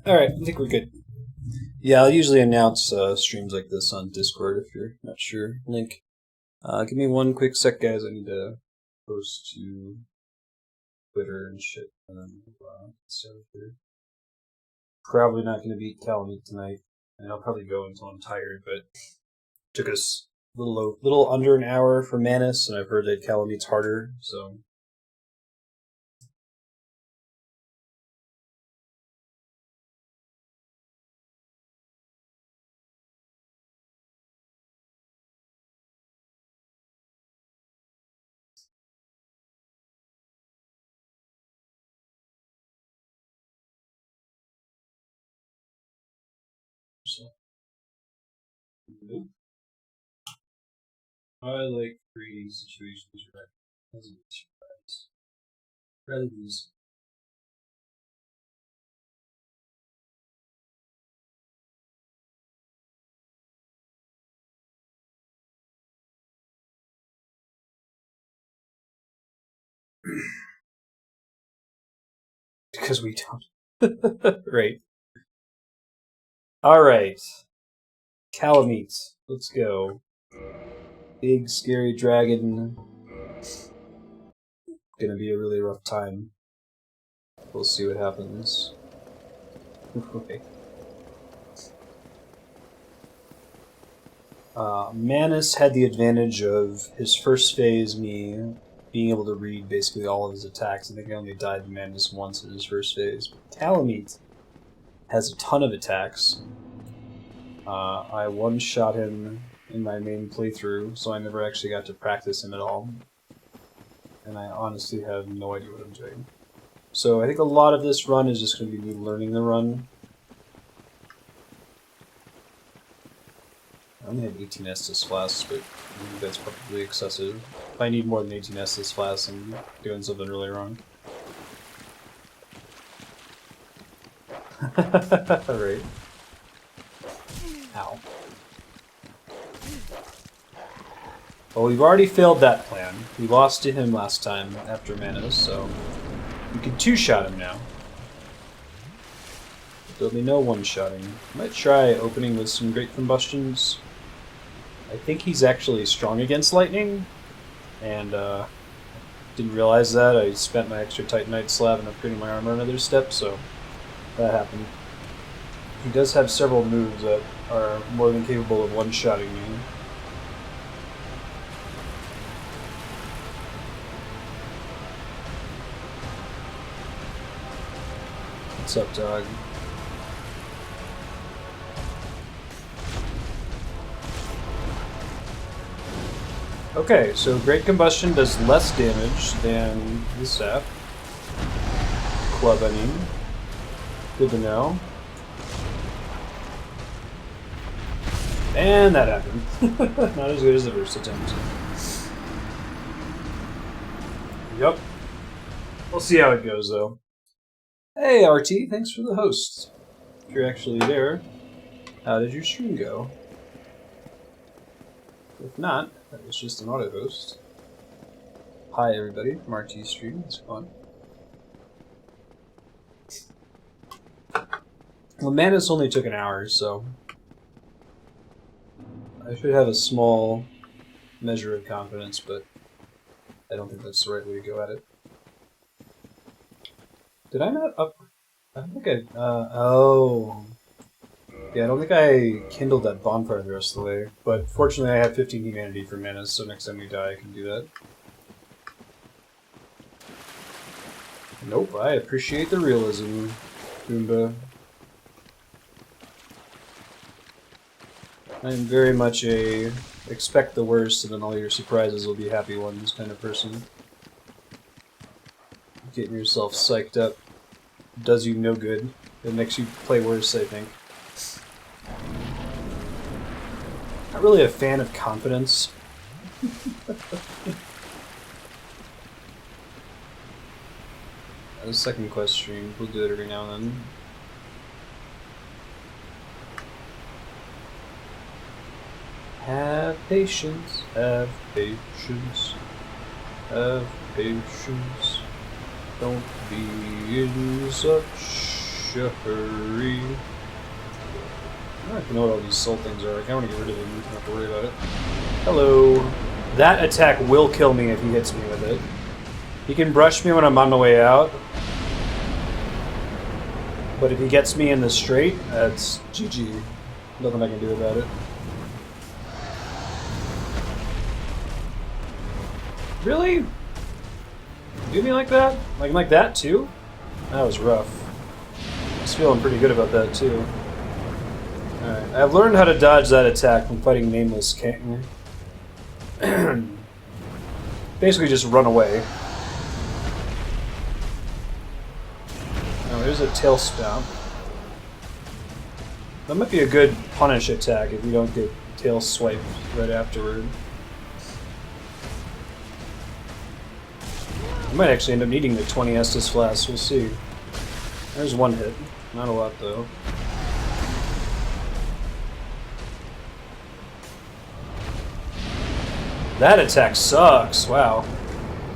Alright, I think we're good. Yeah, I'll usually announce streams like this on Discord if you're not sure. Link. Give me one quick sec, guys. I need to post to Twitter and shit. And then, probably not going to beat Calamite tonight. And I'll probably go until I'm tired, but it took us a little under an hour for Manus, and I've heard that Calamite's harder, so... I like creating situations where I wasn't surprised. Rather than just because we don't. Right. Alright. Calamite. Let's go. Big, scary dragon. Gonna be a really rough time. We'll see what happens. Okay. Manus had the advantage of his first phase, me being able to read basically all of his attacks. I think I only died to Manus once in his first phase. But Calamite has a ton of attacks. I one-shot him in my main playthrough, so I never actually got to practice him at all. And I honestly have no idea what I'm doing. So I think a lot of this run is just going to be me learning the run. I only have 18 Estus flasks, but I think that's probably excessive. If I need more than 18 Estus flasks, I'm doing something really wrong. Alright. Ow. Well, we've already failed that plan. We lost to him last time after Manus, so we can two-shot him now. There'll be no one-shotting. Might try opening with some Great Combustions. I think he's actually strong against lightning, and didn't realize that. I spent my extra Titanite slab and upgrading my armor another step, so that happened. He does have several moves that are more than capable of one-shotting me. What's up, dog? Okay, so Great Combustion does less damage than the staff. Club, I mean. Good to know. And that happened. Not as good as the first attempt. Yep. We'll see how it goes, though. Hey, RT, thanks for the host. If you're actually there, how did your stream go? If not, that was just an auto host. Hi, everybody, from RT's stream. It's fun. Well, Manus only took an hour, so I should have a small measure of confidence, but I don't think that's the right way to go at it. Did I not up... I don't think I... oh... Yeah, I don't think I kindled that bonfire the rest of the way, but fortunately I have 15 humanity for Manus, so next time we die I can do that. Nope, I appreciate the realism, Goomba. I'm very much a expect the worst and then all your surprises will be happy ones kind of person. Getting yourself psyched up does you no good. It makes you play worse, I think. Not really a fan of confidence. The second quest stream, we'll do it every now and then. Have patience, have patience, have patience. Don't be in such Hurry. I don't even know what all these soul things are. I kind of want to get rid of them. I don't have to worry about it. Hello. That attack will kill me if he hits me with it. He can brush me when I'm on the way out. But if he gets me in the straight, that's GG. Nothing I can do about it. Really? Do me like that? Like that too? That was rough. I was feeling pretty good about that too. Alright, I've learned how to dodge that attack from fighting Nameless King. Basically just run away. Oh, there's a tail stomp. That might be a good punish attack if you don't get tail swiped right afterward. I might actually end up needing the 20 Estus Flask, we'll see. There's one hit. Not a lot though. That attack sucks, wow.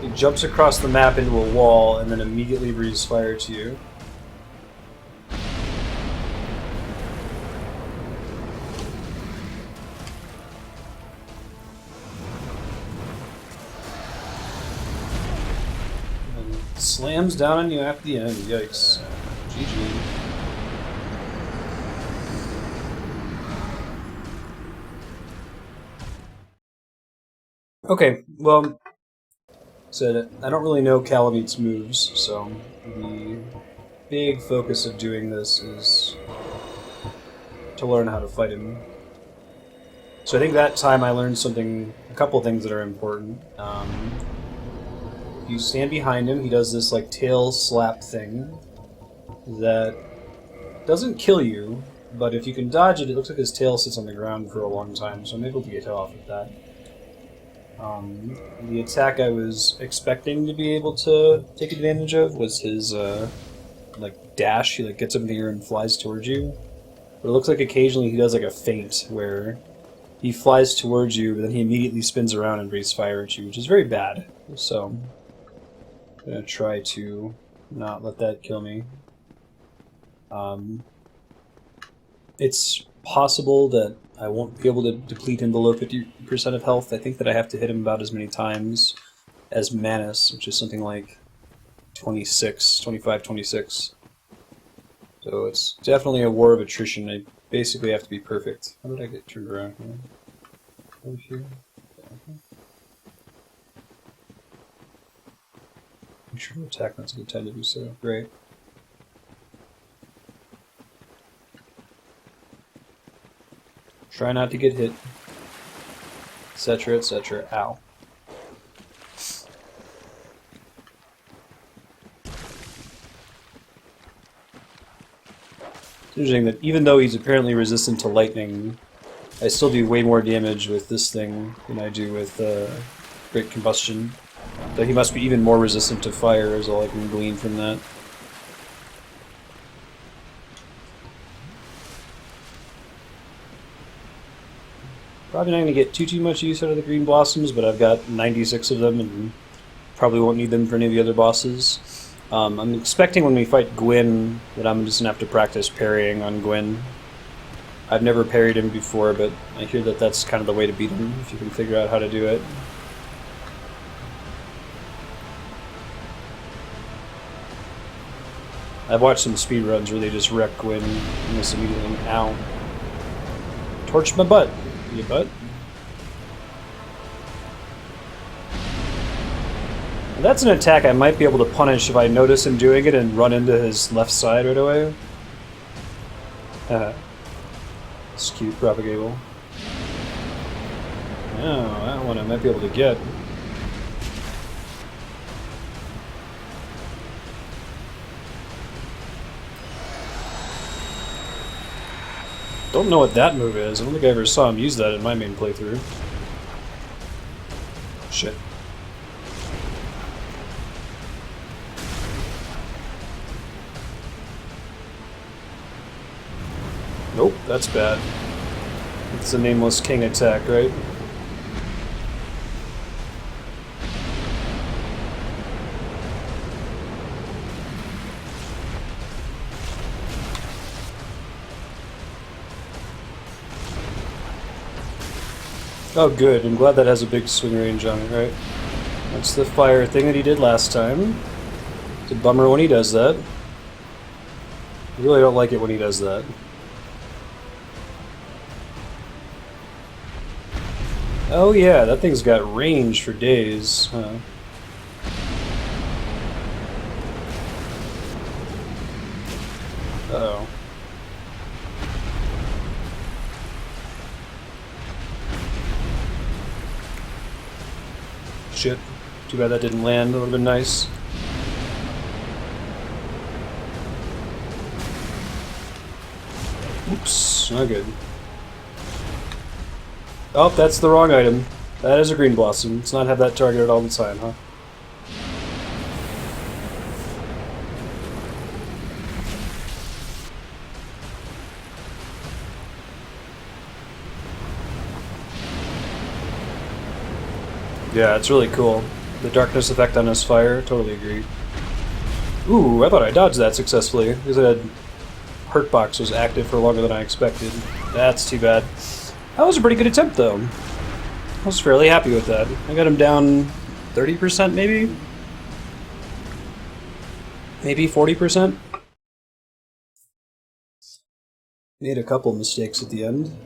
He jumps across the map into a wall and then immediately breathes fire to you. And slams down on you at the end, yikes. GG. Okay, well, so I don't really know Calameet's moves, so the big focus of doing this is to learn how to fight him. So I think that time I learned a couple things that are important. If you stand behind him, he does this like tail slap thing that doesn't kill you, but if you can dodge it, it looks like his tail sits on the ground for a long time, so I'm able to get off with that. The attack I was expecting to be able to take advantage of was his, like, dash. He, like, gets up in the air and flies towards you. But it looks like occasionally he does, like, a feint where he flies towards you, but then he immediately spins around and breathes fire at you, which is very bad. So, I'm gonna try to not let that kill me. It's possible that I won't be able to deplete him below 50% of health. I think that I have to hit him about as many times as Manus, which is something like 25, 26. So it's definitely a war of attrition. I basically have to be perfect. How did I get turned around here? Over here? Okay. Make sure to attack, that's a good time to do so. Great. Try not to get hit, etc., etc. Ow. It's interesting that even though he's apparently resistant to lightning, I still do way more damage with this thing than I do with Great Combustion. Though he must be even more resistant to fire, is all I can glean from that. Probably not going to get too much use out of the green blossoms, but I've got 96 of them and probably won't need them for any of the other bosses. I'm expecting when we fight Gwyn that I'm just going to have to practice parrying on Gwyn. I've never parried him before, but I hear that that's kind of the way to beat him, if you can figure out how to do it. I've watched some speedruns where they just wreck Gwyn and this immediately. Ow. Torched my butt. Your butt. And that's an attack I might be able to punish if I notice him doing it and run into his left side right away. It's cute, Propagable. Oh, that one I might be able to get. Don't know what that move is. I don't think I ever saw him use that in my main playthrough. Shit. Nope, that's bad. It's a Nameless King attack, right? Oh, good. I'm glad that has a big swing range on it, right? That's the fire thing that he did last time. It's a bummer when he does that. I really don't like it when he does that. Oh yeah, that thing's got range for days. Huh. Uh-oh. Shit. Too bad that didn't land. That would have been nice. Oops. Not good. Oh, that's the wrong item. That is a green blossom. Let's not have that targeted all the time, huh? Yeah, it's really cool. The darkness effect on his fire, totally agree. Ooh, I thought I dodged that successfully, because that hurt box was active for longer than I expected. That's too bad. That was a pretty good attempt, though. I was fairly happy with that. I got him down 30%, maybe? Maybe 40%? Made a couple mistakes at the end.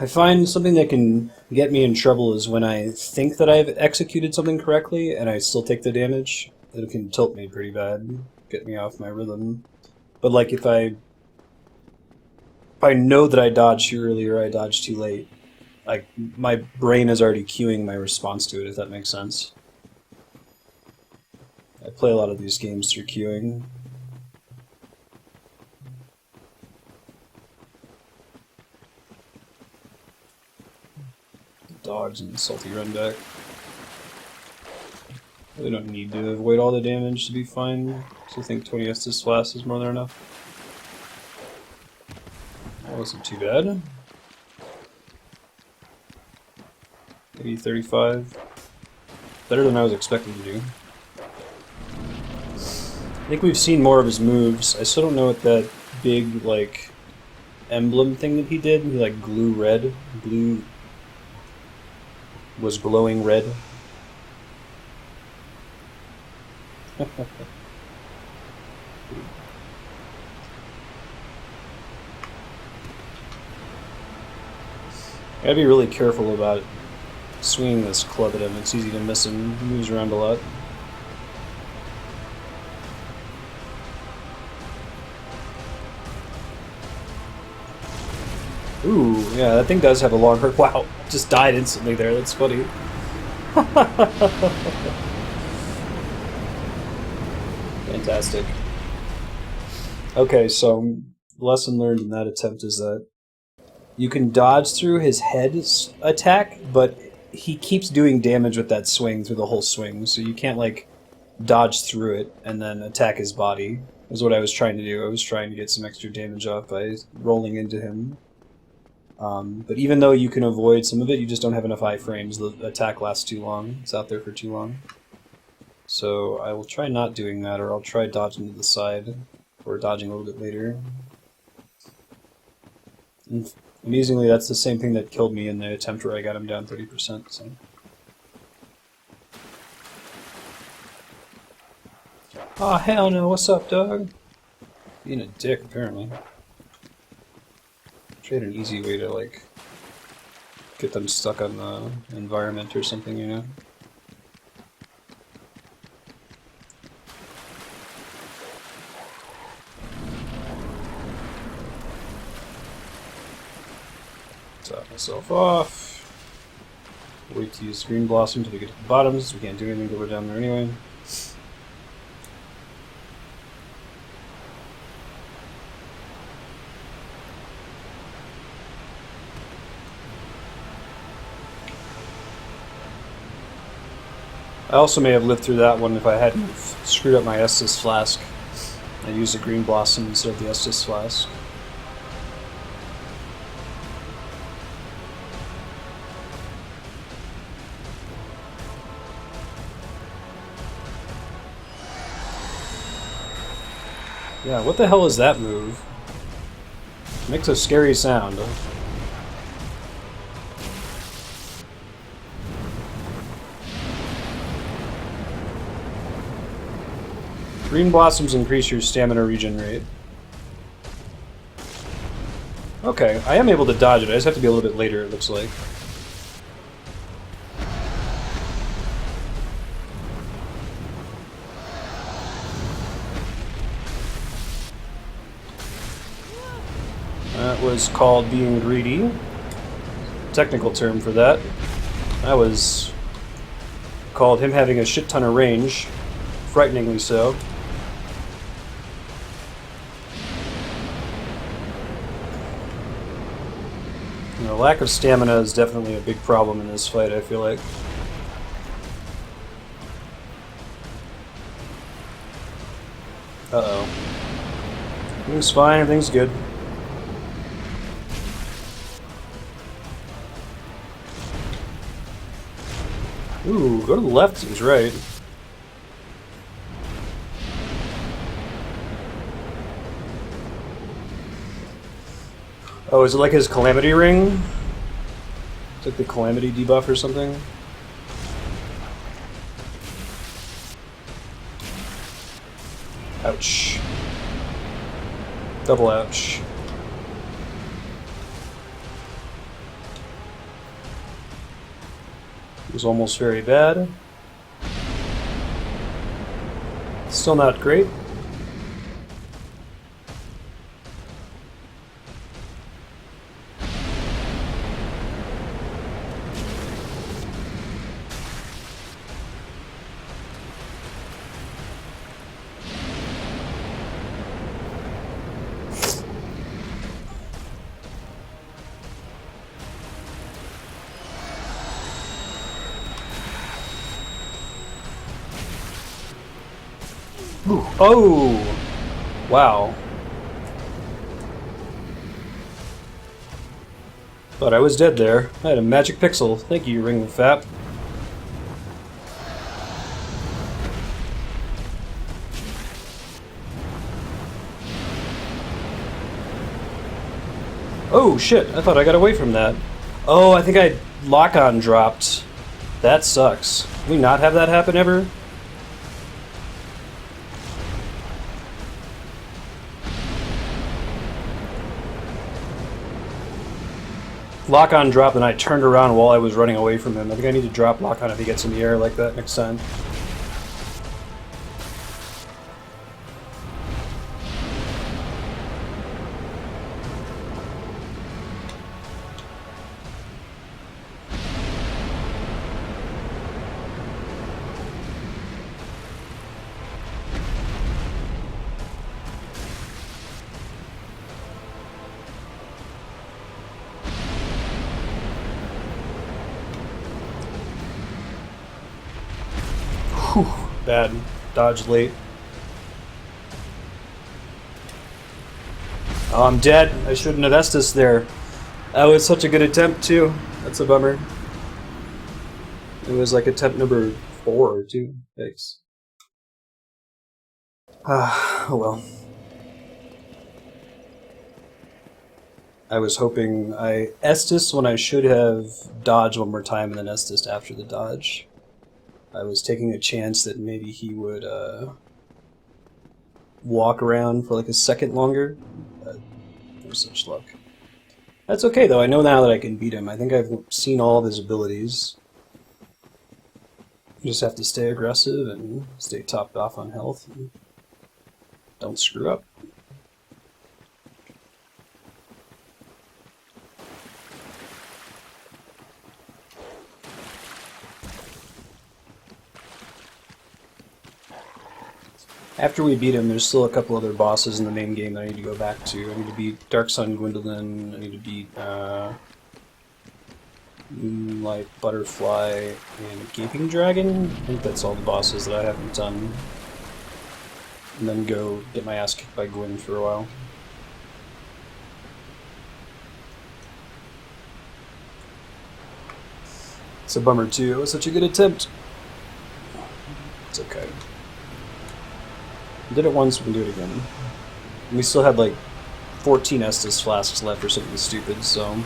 I find something that can get me in trouble is when I think that I've executed something correctly and I still take the damage. It can tilt me pretty bad, get me off my rhythm. But like if I know that I dodged too early or I dodged too late, like my brain is already cueing my response to it, if that makes sense. I play a lot of these games through queuing. Dodge and salty run back. Really don't need to avoid all the damage to be fine. So I think 20 Estus Flask is more than enough. That wasn't too bad. Maybe 35. Better than I was expecting to do. I think we've seen more of his moves. I still don't know what that big, like, emblem thing that he did. He, like, glue red. Glue was glowing red. Gotta be really careful about swinging this club at him. It's easy to miss him. He moves around a lot. Ooh, yeah, that thing does have a long hurt. Wow, just died instantly there. That's funny. Fantastic. Okay, so lesson learned in that attempt is that you can dodge through his head attack, but he keeps doing damage with that swing through the whole swing, so you can't, like, dodge through it and then attack his body, is what I was trying to do. I was trying to get some extra damage off by rolling into him. But even though you can avoid some of it, you just don't have enough iframes. The attack lasts too long. It's out there for too long. So I will try not doing that, or I'll try dodging to the side, or dodging a little bit later. And amazingly, that's the same thing that killed me in the attempt where I got him down 30%. So. Aw, hell no, what's up, dog? Being a dick, apparently. Trade an easy way to, like, get them stuck on the environment or something, you know? Top myself off. Wait to use Green Blossom until we get to the bottoms. We can't do anything until we're down there anyway. I also may have lived through that one if I hadn't screwed up my Estus Flask. I used a Green Blossom instead of the Estus Flask. Yeah, what the hell is that move? It makes a scary sound. Green blossoms increase your stamina regen rate. Okay, I am able to dodge it. I just have to be a little bit later, it looks like. That was called being greedy. Technical term for that. That was called him having a shit ton of range. Frighteningly so. You know, lack of stamina is definitely a big problem in this fight, I feel like. Uh-oh. Everything's fine, everything's good. Ooh, go to the left seems right. Oh, is it like his Calamity Ring? It's like the Calamity debuff or something? Ouch. Double ouch. It was almost very bad. Still not great. Ooh. Oh! Wow. Thought I was dead there. I had a magic pixel. Thank you, Ring of Fap. Oh shit, I thought I got away from that. Oh, I think I lock-on dropped. That sucks. Can we not have that happen ever? Lock-on dropped and I turned around while I was running away from him. I think I need to drop lock-on if he gets in the air like that next time. Whew, bad. Dodge late. Oh, I'm dead. I shouldn't have Estus there. That was such a good attempt, too. That's a bummer. It was like attempt number 4 or 2. Thanks. Oh well. I was hoping I Estus when I should have dodged one more time and then Estus after the dodge. I was taking a chance that maybe he would walk around for like a second longer, but no such luck. That's okay though, I know now that I can beat him. I think I've seen all of his abilities. You just have to stay aggressive and stay topped off on health and don't screw up. After we beat him, there's still a couple other bosses in the main game that I need to go back to. I need to beat Dark Sun Gwendolyn, I need to beat Moonlight Butterfly and Gaping Dragon. I think that's all the bosses that I haven't done. And then go get my ass kicked by Gwen for a while. It's a bummer too, it was such a good attempt. It's okay. Did it once, we can do it again. And we still had like 14 Estus flasks left or something stupid, so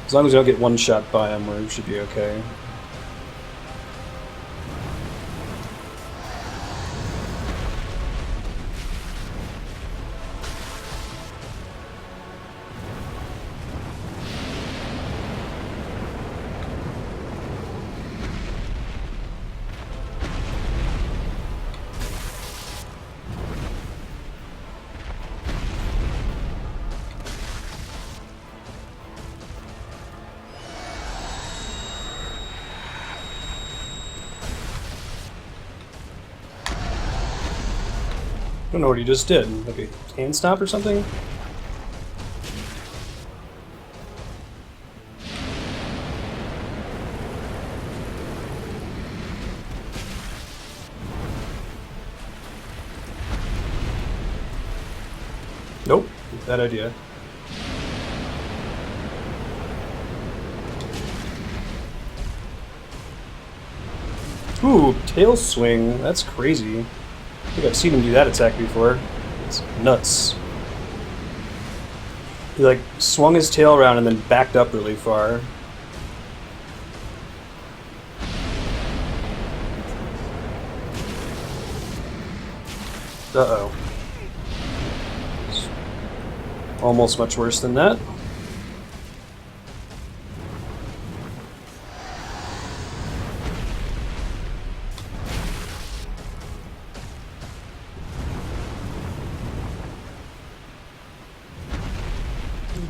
as long as we don't get one shot by him, we should be okay. don't know what he just did. Like a hand stomp or something? Nope. Bad idea. Ooh, tail swing. That's crazy. I think I've seen him do that attack before. It's nuts. He like swung his tail around and then backed up really far. Uh-oh. It's almost much worse than that.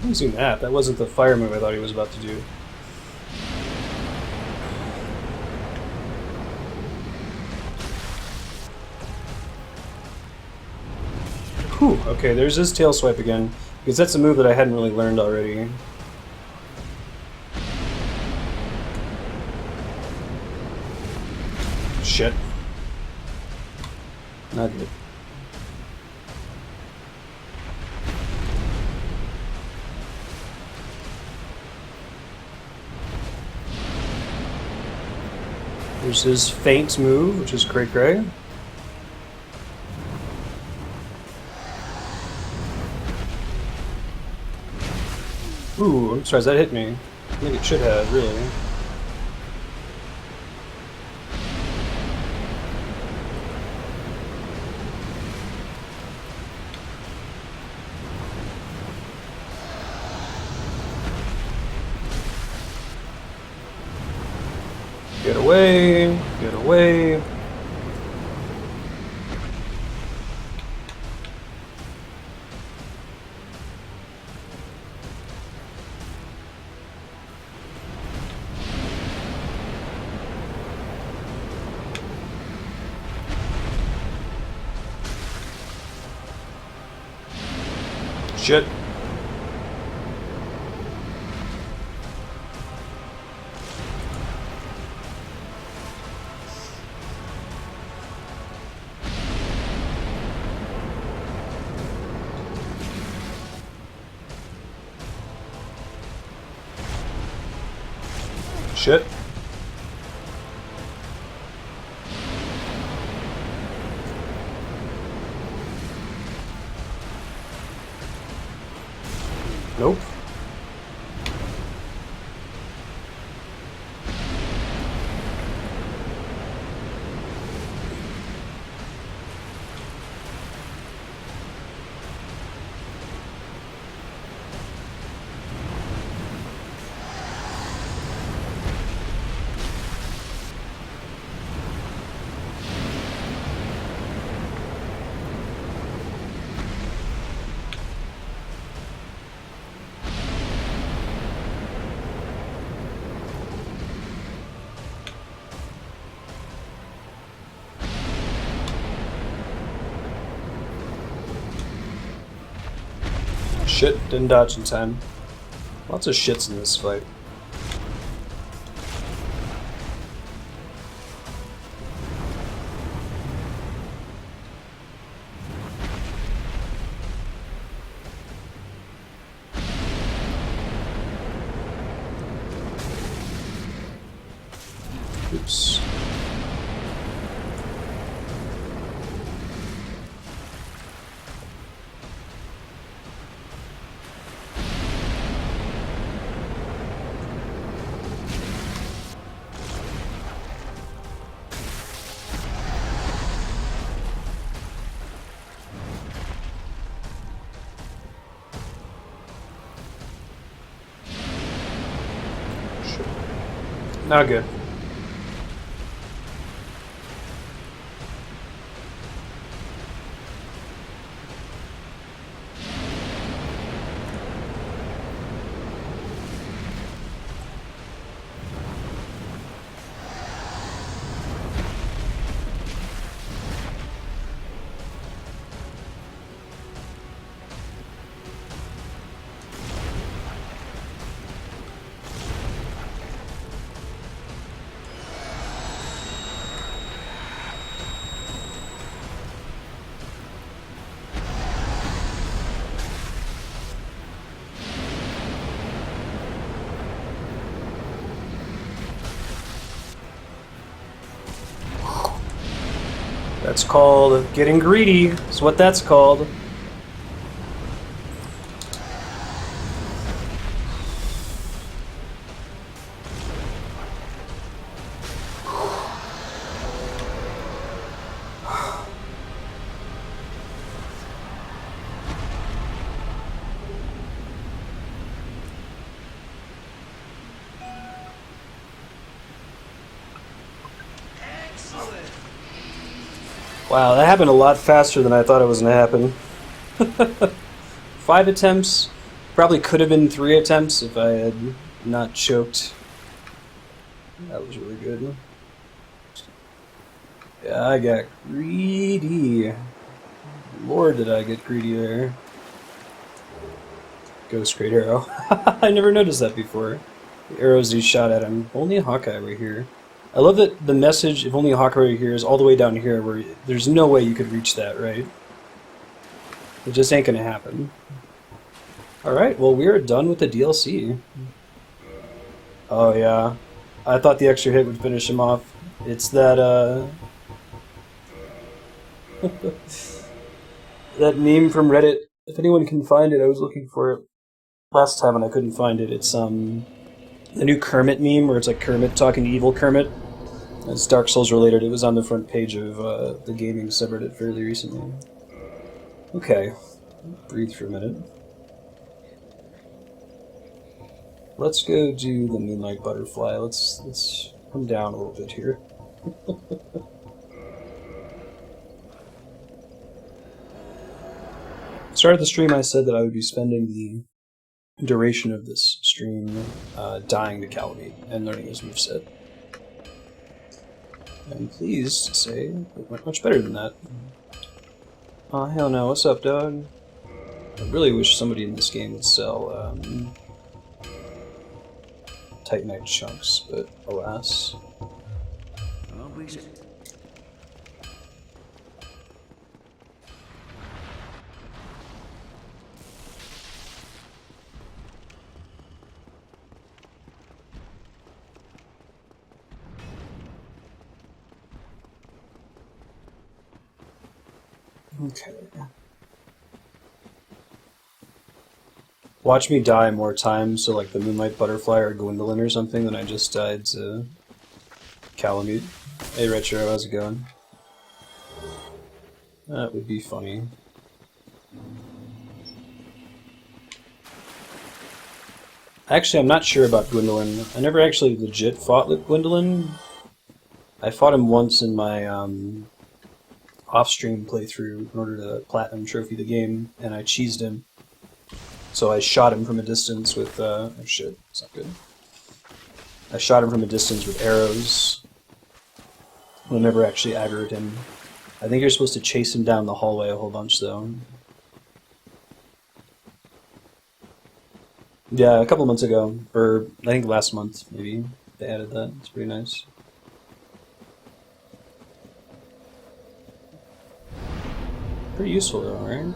Using that. That wasn't the fire move I thought he was about to do. Whew, okay, there's his tail swipe again. Because that's a move that I hadn't really learned already. Shit. Not good. There's his feint move, which is cray cray. Ooh, I'm surprised that hit me. I think it should have, really. Get away, get away. Shit. Shit. Nope. Shit, didn't dodge in time. Lots of shits in this fight. Oops. Not good. That's called getting greedy. Is what that's called. Wow, that happened a lot faster than I thought it was going to happen. 5 attempts. Probably could have been 3 attempts if I had not choked. That was really good. Yeah, I got greedy. Lord, did I get greedy there. Ghost Great Arrow. I never noticed that before. The arrows he shot at him. Only a Hawkeye right here. I love that the message, if only a Hawkeye right here, is all the way down here where there's no way you could reach that, right? It just ain't gonna happen. Alright, well we're done with the DLC. Oh yeah. I thought the extra hit would finish him off. It's that, that meme from Reddit. If anyone can find it, I was looking for it last time and I couldn't find it. It's, the new Kermit meme where it's like Kermit talking to evil Kermit. It's Dark Souls related. It was on the front page of the gaming subreddit fairly recently. Okay. Breathe for a minute. Let's go do the Moonlight Butterfly. Let's come down a little bit here. Started the stream, I said that I would be spending the duration of this stream dying to Calamite and learning his moveset. I'm pleased to say it went much better than that. Oh hell no, what's up, dog? I really wish somebody in this game would sell Titanite chunks, but alas. Okay. Watch me die more times, so like the Moonlight Butterfly or Gwendolyn or something, than I just died to Calamite. Hey Retro, how's it going? That would be funny. Actually, I'm not sure about Gwendolyn. I never actually legit fought with Gwendolyn. I fought him once in my off-stream playthrough in order to platinum trophy the game, and I cheesed him. So I shot him from a distance with, oh shit, that's not good. I shot him from a distance with arrows. I never actually aggroed him. I think you're supposed to chase him down the hallway a whole bunch, though. Yeah, a couple months ago, or I think last month, maybe, they added that. It's pretty nice. Pretty useful, though, right?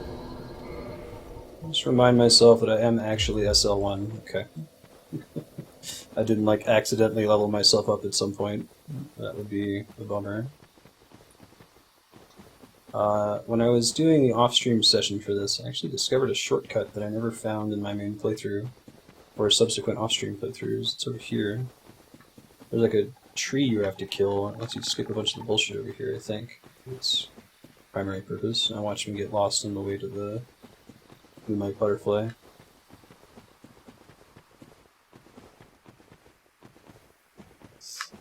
Just remind myself that I am actually SL1. Okay. I didn't, like, accidentally level myself up at some point. That would be a bummer. When I was doing the off-stream session for this, I actually discovered a shortcut that I never found in my main playthrough, or subsequent off-stream playthroughs. It's over here. There's like a tree you have to kill. It lets you skip a bunch of the bullshit over here, I think. It's primary purpose. I watched him get lost on the way to the Moonlight Butterfly.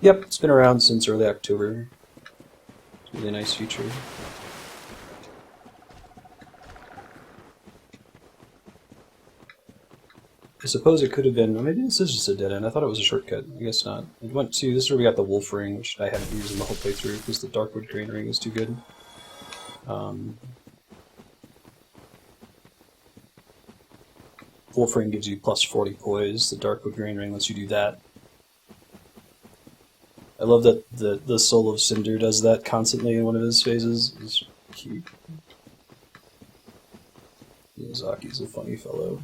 Yep, it's been around since early October. It's a really nice feature. I suppose it could have been, maybe this is just a dead end. I thought it was a shortcut. I guess not. It went to, this is where we got the wolf ring, which I haven't used in the whole playthrough because the Darkwood Grain ring is too good. Wolf ring gives you plus 40 poise. The Darkwood Grain ring lets you do that. I love that the Soul of Cinder does that constantly in one of his phases. It's cute. Miyazaki's a funny fellow.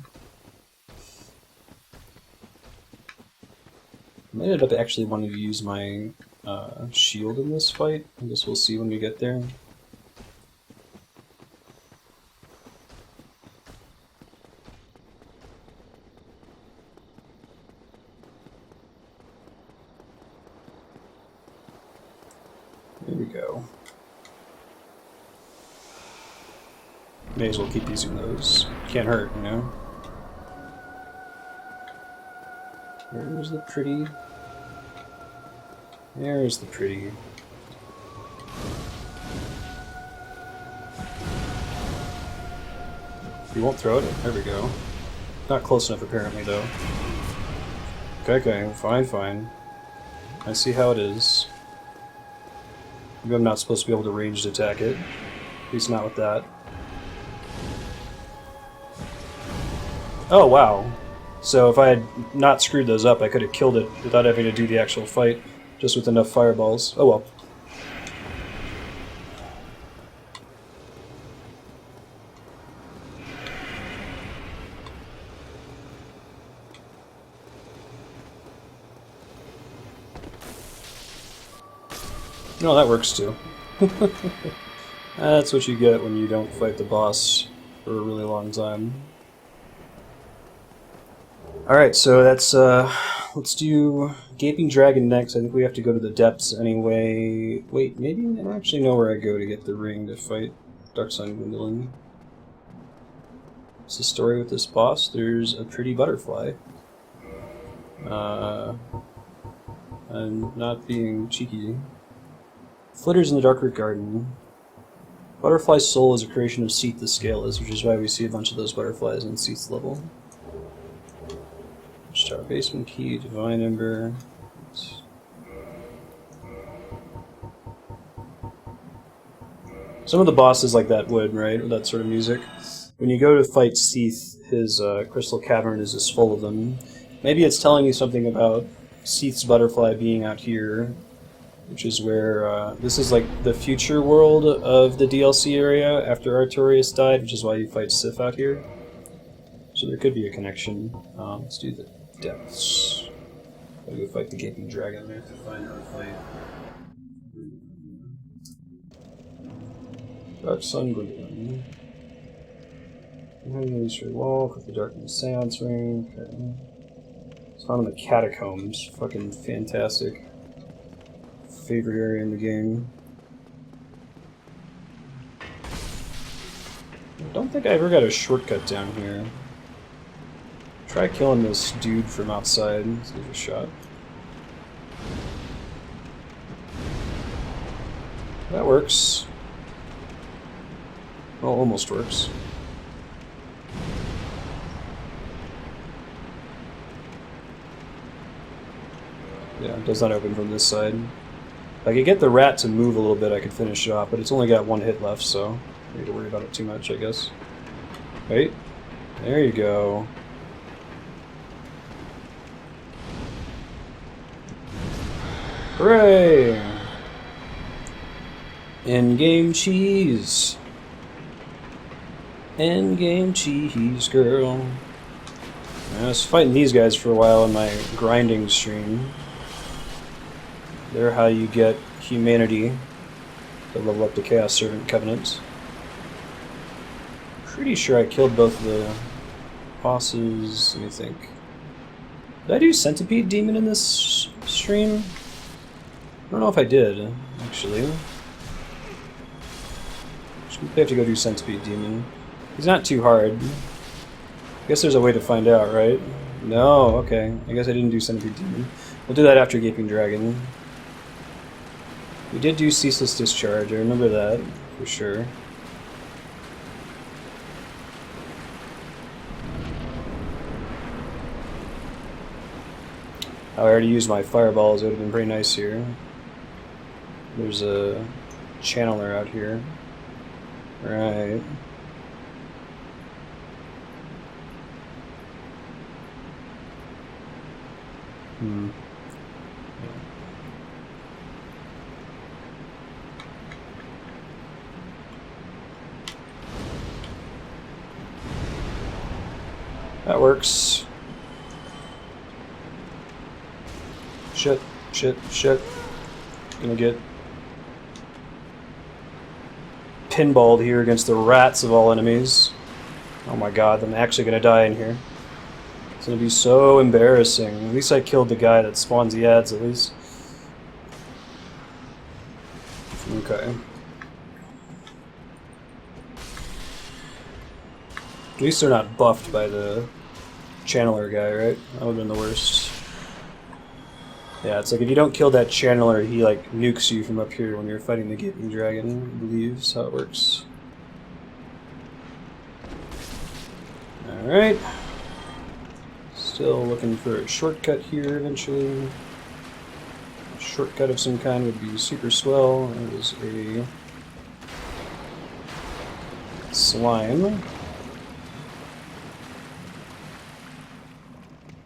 I ended up actually wanting to use my shield in this fight. I guess we'll see when we get there. There we go. May as well keep using those. Can't hurt, you know? Where's the pretty? There's the pretty. You won't throw it? There we go. Not close enough apparently, though. Okay, fine. I see how it is. Maybe I'm not supposed to be able to ranged attack it. At least not with that. Oh, wow. So if I had not screwed those up, I could have killed it without having to do the actual fight, just with enough fireballs. Oh well. No, that works too. That's what you get when you don't fight the boss for a really long time. Alright, so that's, let's do Gaping Dragon next. I think we have to go to the depths anyway. Wait, maybe I don't actually know where I go to get the ring to fight Dark Sun Gwendolyn. What's the story with this boss? There's a pretty butterfly. I'm not being cheeky. Flitters in the Darkroot Garden. Butterfly's soul is a creation of Seath the Scaleless, which is why we see a bunch of those butterflies in Seath's level. Star Basement Key, Divine Ember. Some of the bosses like that would, right? With that sort of music. When you go to fight Seath, his crystal cavern is just full of them. Maybe it's telling you something about Seath's butterfly being out here, which is where, this is like the future world of the DLC area after Artorias died, which is why you fight Sif out here. So there could be a connection. Let's do the depths. Gotta go fight the Gaping Dragon. We have to find how to fight Dark Sun Gwendolyn. Use your wall with the Darkness Seance Ring. Okay. It's found in the Catacombs. Fucking fantastic. Favorite area in the game. I don't think I ever got a shortcut down here. Try killing this dude from outside. Let's give it a shot. That works. Well, almost works. Yeah, it does not open from this side. If I could get the rat to move a little bit, I could finish it off, but it's only got one hit left, so I need to worry about it too much, I guess. Wait. There you go. Hooray! Endgame cheese. Endgame cheese, girl. I was fighting these guys for a while in my grinding stream. They're how you get humanity to level up the Chaos Servant Covenant. Pretty sure I killed both of the bosses. Let me think. Did I do Centipede Demon in this stream? I don't know if I did, actually. I have to go do Centipede Demon. He's not too hard. I guess there's a way to find out, right? No, okay. I guess I didn't do Centipede Demon. We'll do that after Gaping Dragon. We did do Ceaseless Discharge, I remember that, for sure. Oh, I already used my fireballs, it would have been pretty nice here. There's a channeler out here. Right. That works. Shit, shit, shit. Gonna get pinballed here against the rats of all enemies. Oh my god, I'm actually gonna die in here. It's gonna be so embarrassing. At least I killed the guy that spawns the ads, at least. Okay. At least they're not buffed by the channeler guy, right? That would have been the worst. Yeah, it's like if you don't kill that channeler, he like nukes you from up here when you're fighting the Gaping Dragon, I believe is how it works. Alright. Still looking for a shortcut here eventually. A shortcut of some kind would be super swell. That is a slime.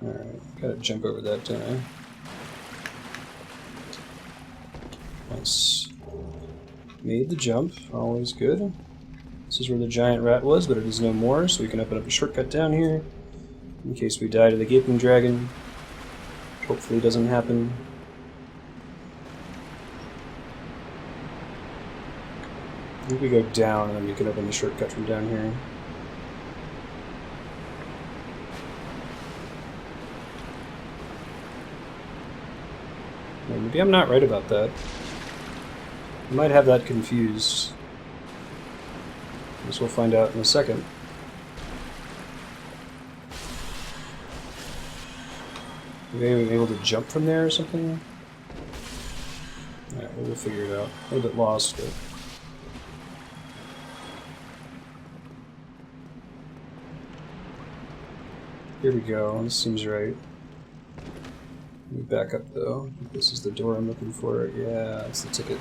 Alright, gotta jump over that, don't I? Nice. Made the jump, always good. This is where the giant rat was, but it is no more, so we can open up a shortcut down here in case we die to the Gaping Dragon. Hopefully it doesn't happen. I think we go down and then we can open the shortcut from down here. Maybe I'm not right about that. I might have that confused. I guess we'll find out in a second. Maybe we're able to jump from there or something? Alright, we'll figure it out. A little bit lost, but... Here we go, this seems right. Let me back up though. I think this is the door I'm looking for. Yeah, that's the ticket.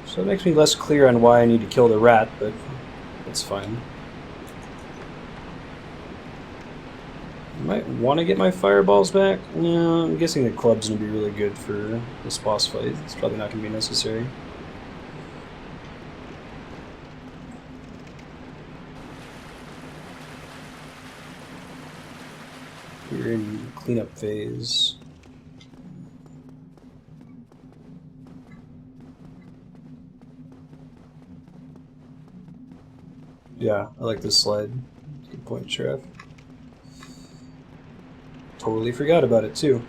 So it makes me less clear on why I need to kill the rat, but that's fine. I might want to get my fireballs back. No, I'm guessing the club's going to be really good for this boss fight. It's probably not going to be necessary. We're in cleanup phase. Yeah, I like this slide. Good point, Sheriff. Totally forgot about it, too.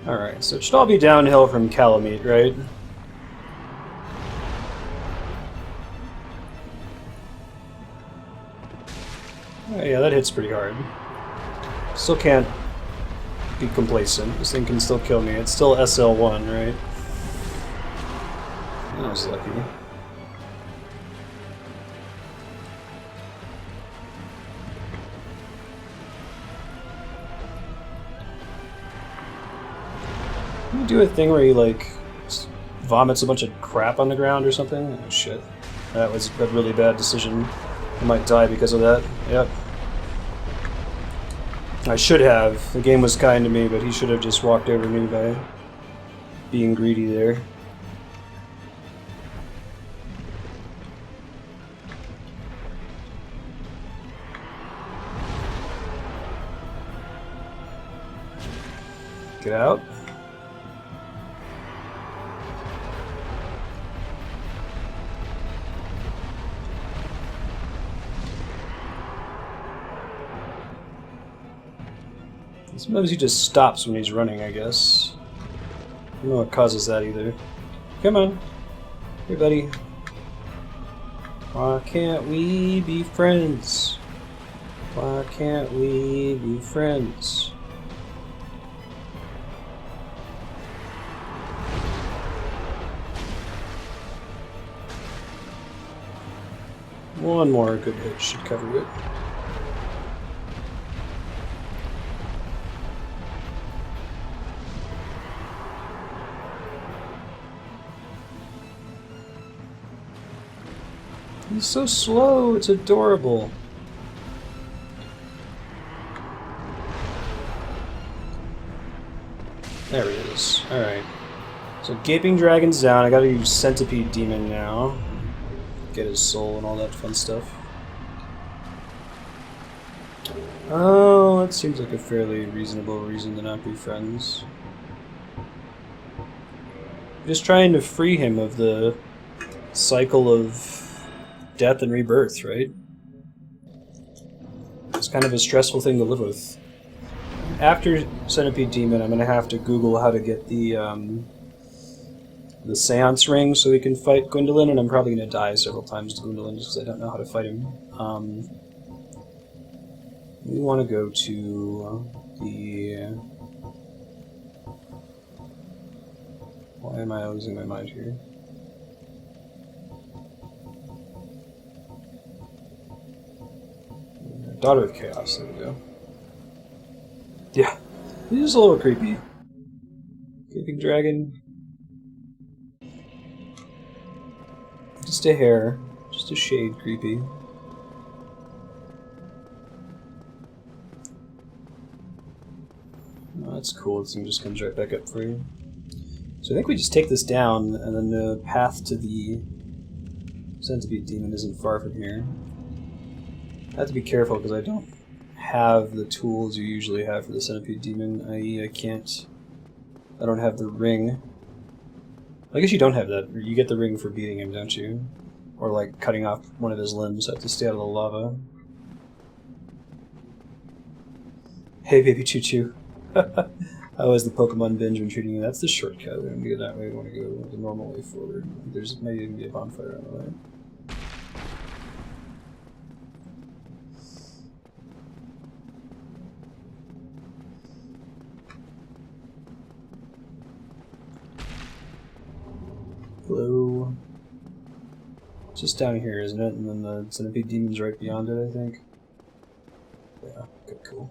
Alright, so it should all be downhill from Calamite, right? Oh, yeah, that hits pretty hard. Still can't be complacent. This thing can still kill me. It's still SL1, right? I was lucky. Can you do a thing where he, like, vomits a bunch of crap on the ground or something? Oh, shit. That was a really bad decision. I might die because of that. Yep. I should have. The game was kind to me, but he should have just walked over me by being greedy there. Get out. Sometimes he just stops when he's running, I guess. I don't know what causes that either. Come on. Hey, buddy. Why can't we be friends? Why can't we be friends? One more good hit should cover it. He's so slow, it's adorable. There he is. Alright. So Gaping Dragon's down. I gotta use Centipede Demon now. Get his soul and all that fun stuff. Oh, that seems like a fairly reasonable reason to not be friends. Just trying to free him of the cycle of death and rebirth, right? It's kind of a stressful thing to live with. after Centipede Demon, I'm going to have to Google how to get the Seance Ring so we can fight Gwendolyn, and I'm probably going to die several times to Gwendolyn just because I don't know how to fight him. We want to go to the... Why am I losing my mind here? Daughter of Chaos, there we go. Yeah, this is a little creepy. Gaping Dragon. Just a hair, just a shade creepy. Oh, that's cool, this thing just comes right back up for you. So I think we just take this down, and then the path to the Centipede Demon isn't far from here. I have to be careful because I don't have the tools you usually have for the Centipede Demon, i.e. I don't have the ring. I guess you don't have that. You get the ring for beating him, don't you? Or like cutting off one of his limbs, so I have to stay out of the lava. Hey baby Choo Choo. How is the Pokemon binge been treating you? That's the shortcut. We don't go that way, we want to go the normal way forward. There's maybe even be a bonfire on the way. Hello. It's just down here, isn't it? And then the Centipede Demon's right beyond it, I think. Yeah, okay, cool.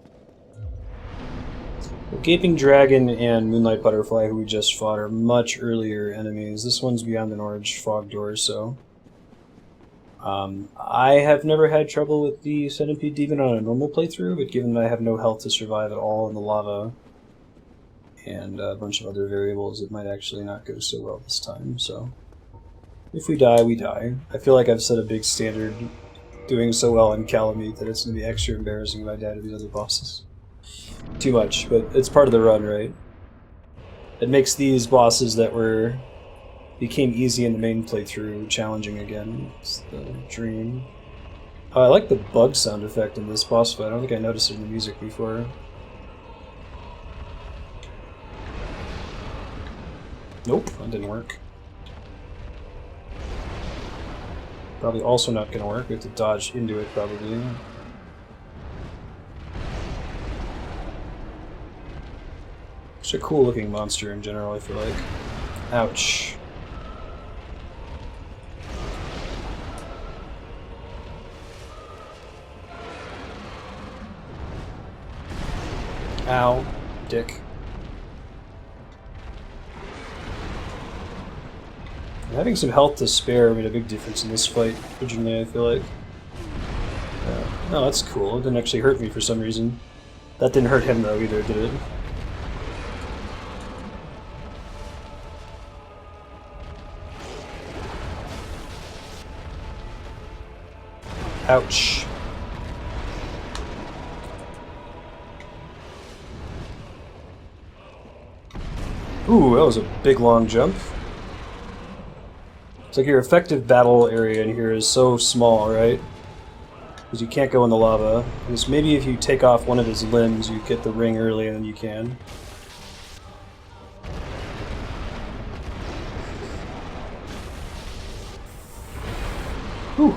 The Gaping Dragon and Moonlight Butterfly, who we just fought, are much earlier enemies. This one's beyond an orange fog door, so... I have never had trouble with the Centipede Demon on a normal playthrough, but given that I have no health to survive at all in the lava, and a bunch of other variables, it might actually not go so well this time, so... If we die, we die. I feel like I've set a big standard doing so well in Calamite that it's going to be extra embarrassing if I die to these other bosses. Too much, but it's part of the run, right? It makes these bosses that became easy in the main playthrough challenging again. It's the dream. I like the bug sound effect in this boss fight. I don't think I noticed it in the music before. Nope, that didn't work. Probably also not going to work. We have to dodge into it, probably. It's a cool looking monster in general, I feel like. Ouch. Ow, dick. Having some health to spare made a big difference in this fight, originally, I feel like. No, that's cool. It didn't actually hurt me for some reason. That didn't hurt him, though, either, did it? Ouch. Ooh, that was a big long jump. It's like your effective battle area in here is so small, right? Because you can't go in the lava. Because maybe if you take off one of his limbs, you get the ring early and then you can. Whew.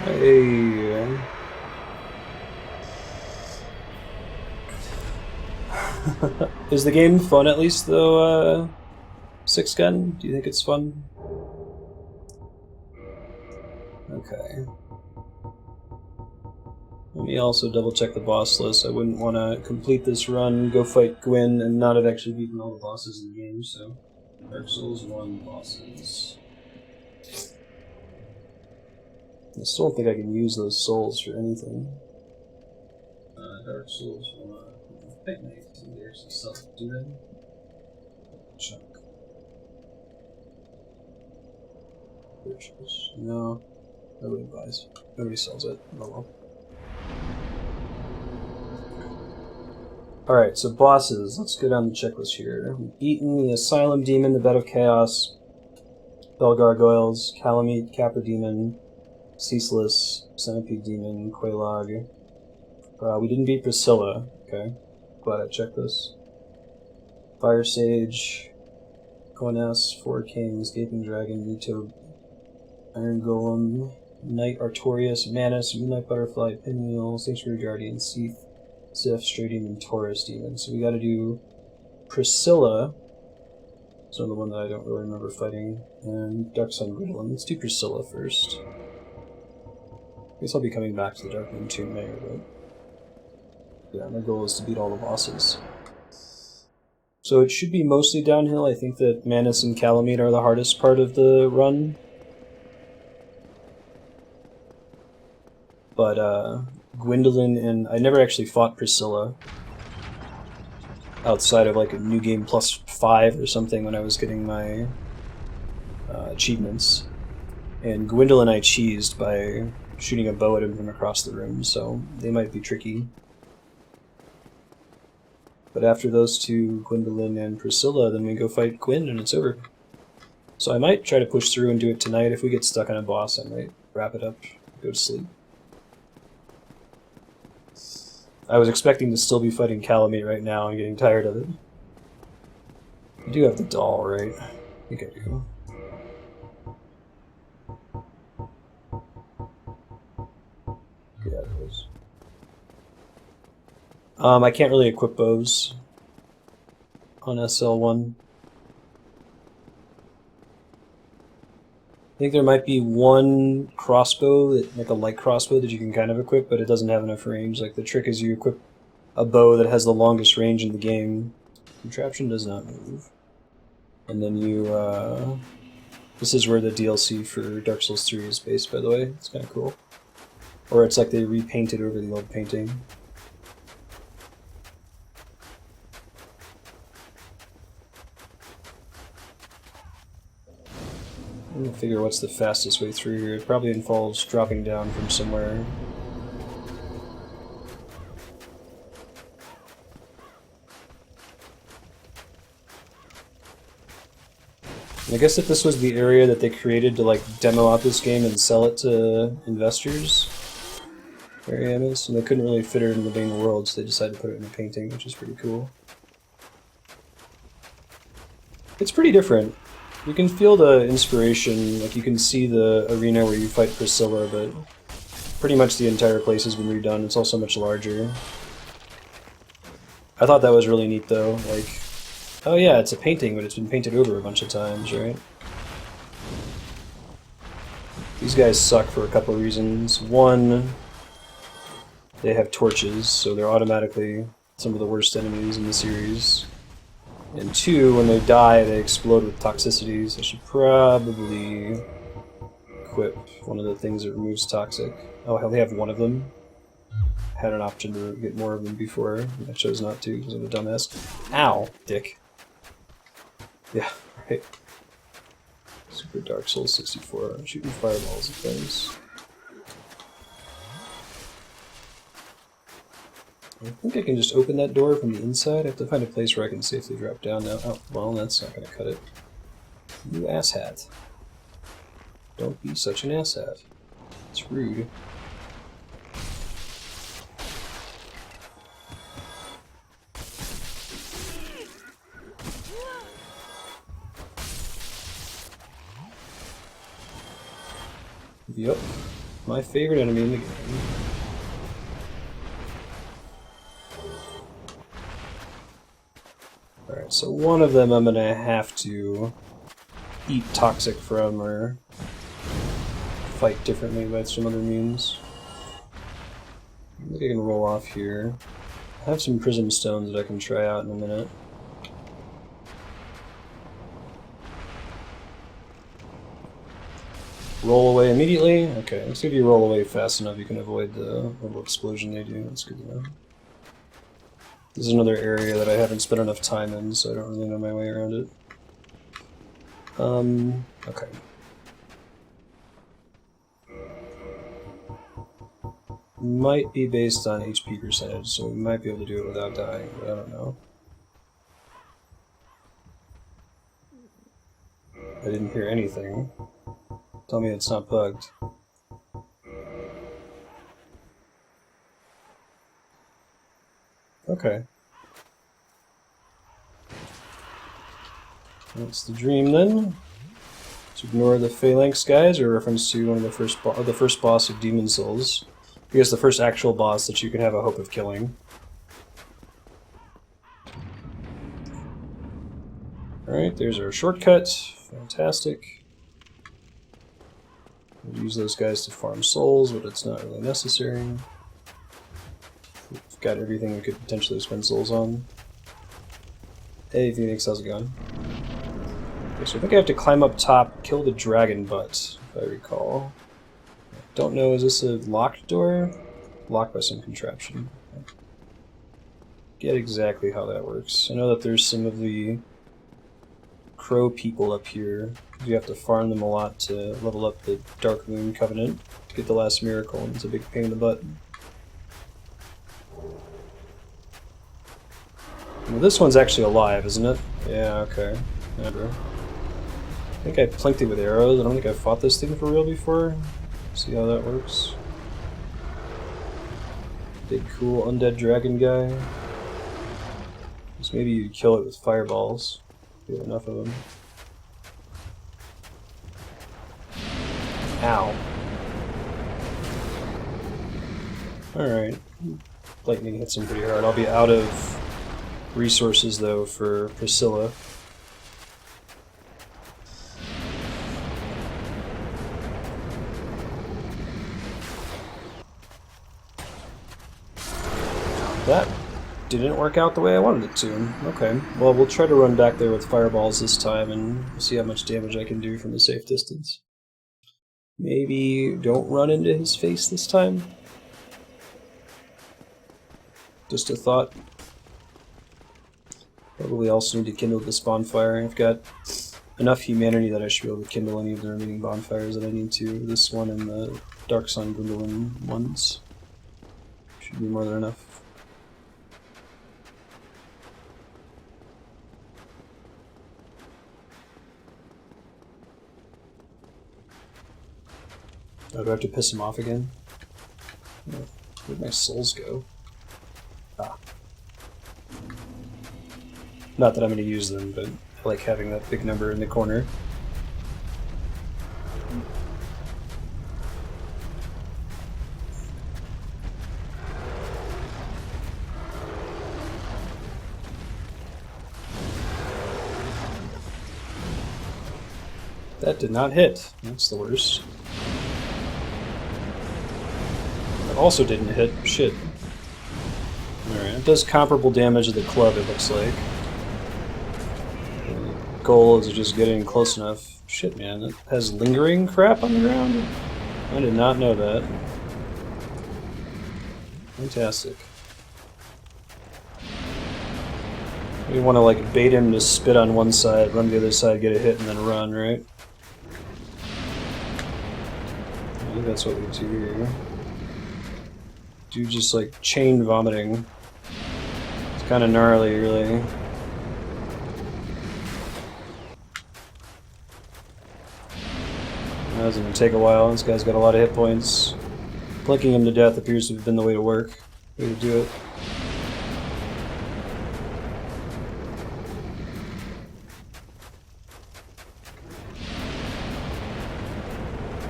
Hey. Is the game fun at least, though, Six Gun? Do you think it's fun? Okay. Let me also double check the boss list. I wouldn't want to complete this run, go fight Gwen, and not have actually beaten all the bosses in the game, so... Dark Souls 1 bosses. I still don't think I can use those souls for anything. Dark Souls 1. Picnic. There's some stuff to do then. Chunk. Purchase. No. Nobody buys. Nobody sells it. Oh well. Alright, so bosses. Let's go down the checklist here. We've eaten the Asylum Demon, the Bed of Chaos, Bell Gargoyles, Calamite, Capra Demon, Ceaseless, Centipede Demon, Quelaag. We didn't beat Priscilla. Okay. Glad I checked this. Fire Sage, Gonas, Four Kings, Gaping Dragon, Nito, Iron Golem, Knight Artorias, Manus, Moonlight Butterfly, Pinwheel, Sanctuary Guardian, Seath, Sif, Stray Demon, Taurus Demon. So we gotta do Priscilla. It's another one that I don't really remember fighting. And Dark Sun Gridlin. Let's do Priscilla first. I guess I'll be coming back to the Dark Moon Tomb later, but yeah, my goal is to beat all the bosses. So it should be mostly downhill. I think that Manus and Calamite are the hardest part of the run. But Gwendolyn and... I never actually fought Priscilla outside of like a New Game Plus 5 or something when I was getting my achievements. And Gwendolyn I cheesed by shooting a bow at him from across the room, so they might be tricky. But after those two, Gwendolyn and Priscilla, then we go fight Gwyn and it's over. So I might try to push through and do it tonight. If we get stuck on a boss, I might wrap it up, go to sleep. I was expecting to still be fighting Calamite right now and getting tired of it. I do have the doll, right? I think I do. Yeah, it is. I can't really equip bows on SL1. I think there might be one crossbow, like a light crossbow, that you can kind of equip, but it doesn't have enough range. Like, the trick is you equip a bow that has the longest range in the game. Contraption does not move. And then you, this is where the DLC for Dark Souls 3 is based, by the way. It's kind of cool. Or it's like they repainted over the old painting. I'm gonna figure what's the fastest way through here. It probably involves dropping down from somewhere. I guess if this was the area that they created to like demo out this game and sell it to investors, area is, and they couldn't really fit it in the main world, so they decided to put it in a painting, which is pretty cool. It's pretty different. You can feel the inspiration, like you can see the arena where you fight Priscilla, but pretty much the entire place has been redone. It's also much larger. I thought that was really neat though, like, oh yeah, it's a painting, but it's been painted over a bunch of times, right? These guys suck for a couple reasons. One, they have torches, so they're automatically some of the worst enemies in the series. And two, when they die, they explode with toxicities. I should probably equip one of the things that removes toxic. Oh, hell, they have one of them. Had an option to get more of them before. I chose not to because I'm a dumbass. Ow, dick. Yeah, right. Super Dark Souls 64. I'm shooting fireballs at things. I think I can just open that door from the inside. I have to find a place where I can safely drop down now. Oh, well, that's not going to cut it. You asshat. Don't be such an asshat. It's rude. Yep. My favorite enemy in the game. Alright, so one of them I'm gonna have to eat toxic from or fight differently by some other means. I think I can roll off here. I have some prism stones that I can try out in a minute. Roll away immediately? Okay, let's see if you roll away fast enough you can avoid the little explosion they do. That's good to know. This is another area that I haven't spent enough time in, so I don't really know my way around it. Okay. might be based on HP percentage, so we might be able to do it without dying, but I don't know. I didn't hear anything. Tell me it's not bugged. Okay. That's the dream then. So ignore the Phalanx guys, or reference to one of the first boss of Demon Souls. I guess the first actual boss that you can have a hope of killing. Alright, there's our shortcut. Fantastic. We'll use those guys to farm souls, but it's not really necessary. We've got everything we could potentially spend souls on. Hey Phoenix, how's it going? Okay, so I think I have to climb up top, kill the dragon butt, if I recall. Don't know, is this a locked door? Locked by some contraption. Get exactly how that works. I know that there's some of the crow people up here. You have to farm them a lot to level up the Dark Moon Covenant to get the last miracle, and it's a big pain in the butt. Well, this one's actually alive, isn't it? Yeah, okay. Never. I think I plinked it with arrows. I don't think I've fought this thing for real before. See how that works. Big cool undead dragon guy. Just maybe you'd kill it with fireballs. You have enough of them. Ow. Alright. Lightning hits him pretty hard. I'll be out of resources though for Priscilla. That didn't work out the way I wanted it to. Okay, well we'll try to run back there with fireballs this time and see how much damage I can do from a safe distance. Maybe don't run into his face this time? Just a thought. Probably also need to kindle this bonfire. I've got enough humanity that I should be able to kindle any of the remaining bonfires that I need to. This one and the Dark Sun Gwendolyn ones. Should be more than enough. Oh, do I have to piss him off again? Where'd my souls go? Ah. Not that I'm going to use them, but I like having that big number in the corner. That did not hit. That's the worst. That also didn't hit. Shit. Alright, it does comparable damage to the club, it looks like. The goal is just getting close enough. Shit, man, it has lingering crap on the ground? I did not know that. Fantastic. You want to, like, bait him to spit on one side, run to the other side, get a hit, and then run, right? I think that's what we do here. Do just, like, chain vomiting. It's kind of gnarly, really. That's going to take a while. This guy's got a lot of hit points. Plinking him to death appears to have been the way to work. Way to do it.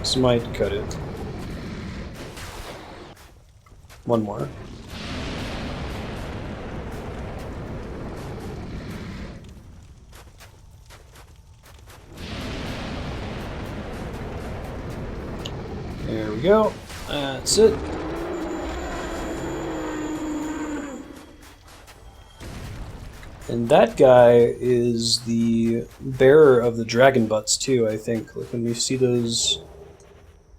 This might cut it. One more. There we go. That's it. And that guy is the bearer of the dragon butts too, I think. Like when you see those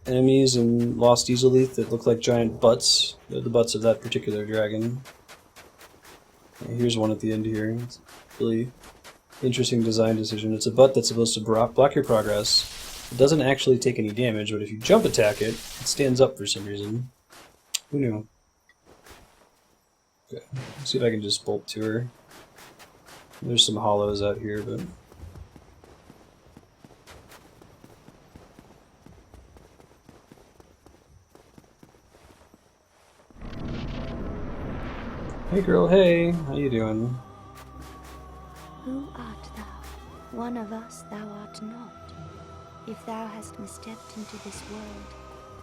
enemies in Lost Easelith that look like giant butts, they're the butts of that particular dragon. Here's one at the end here. It's a really interesting design decision. It's a butt that's supposed to block your progress. It doesn't actually take any damage, but if you jump attack it, it stands up for some reason. Who knew? Okay, let's see if I can just bolt to her. There's some hollows out here, but... Hey girl, hey! How you doing? Who art thou? One of us thou art not. If thou hast misstepped into this world,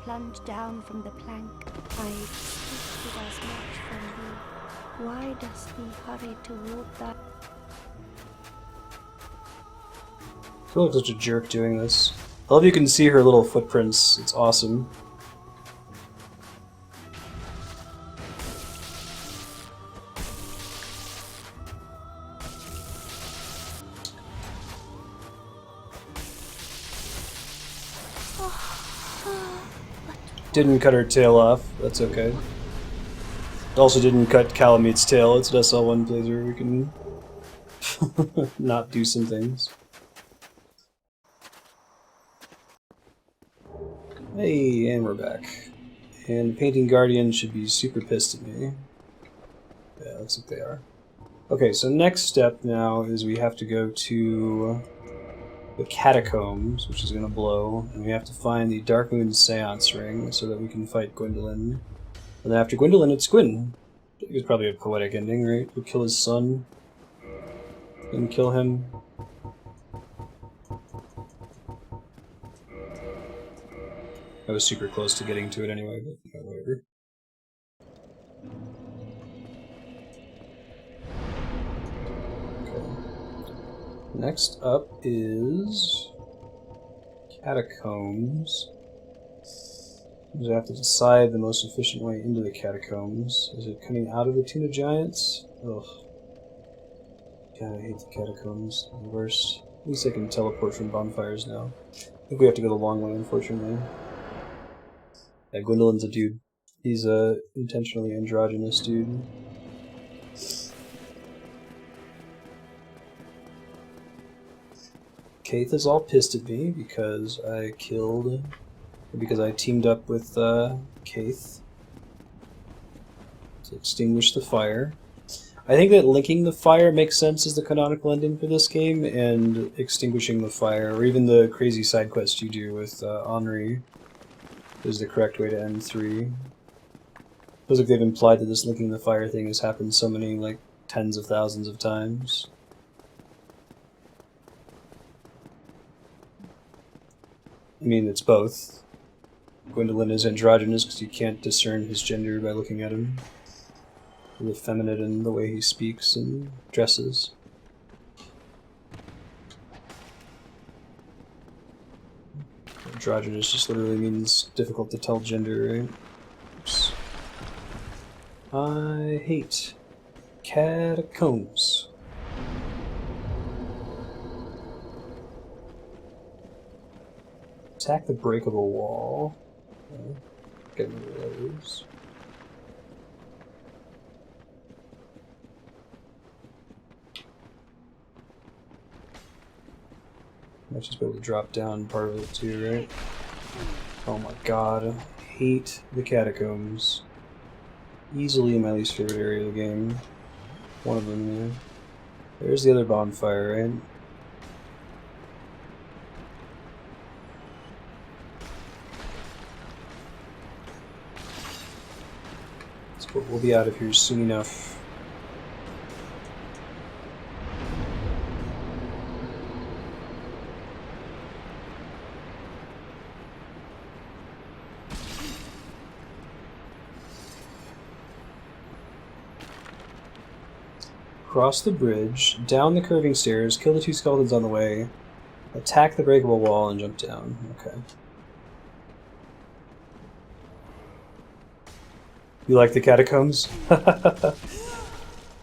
plunged down from the plank, I expected as much from thee. Why dost thee hurry toward thy... I feel like such a jerk doing this. I love you can see her little footprints. It's awesome. Didn't cut her tail off. That's okay. Also didn't cut Calamete's tail. It's an SL1 playthrough. We can not do some things. Hey, and we're back. And Painting Guardian should be super pissed at me. Yeah, looks like they are. Okay, so next step now is we have to go to the Catacombs, which is going to blow, and we have to find the Dark Moon Seance Ring so that we can fight Gwendolyn. And then after Gwendolyn, it's Gwyn. It was probably a poetic ending, right? We'll kill his son, and kill him. I was super close to getting to it anyway, but whatever. Okay. Next up is Catacombs. I have to decide the most efficient way into the Catacombs. Is it coming out of the Tomb of Giants? Ugh. God, I hate the Catacombs. They're the worst. At least I can teleport from bonfires now. I think we have to go the long way, unfortunately. Yeah, Gwendolyn's a dude. He's a intentionally androgynous dude. Kaith is all pissed at me because I teamed up with Kaith to extinguish the fire. I think that linking the fire makes sense as the canonical ending for this game, and extinguishing the fire, or even the crazy side quest you do with Henri, is the correct way to end 3. Feels like they've implied that this linking the fire thing has happened so many, like, tens of thousands of times. I mean, it's both. Gwendolyn is androgynous because you can't discern his gender by looking at him. He's effeminate in the way he speaks and dresses. Androgynous just literally means difficult to tell gender, right? Oops. I hate Catacombs. Attack the breakable wall. Okay. Get rid of those. Might just be able to drop down part of it too, right? Oh my god, I hate the Catacombs. Easily my least favorite area of the game. One of them, yeah. There's the other bonfire, right? But we'll be out of here soon enough. Cross the bridge, down the curving stairs, kill the 2 skeletons on the way, attack the breakable wall, and jump down. Okay. You like the Catacombs?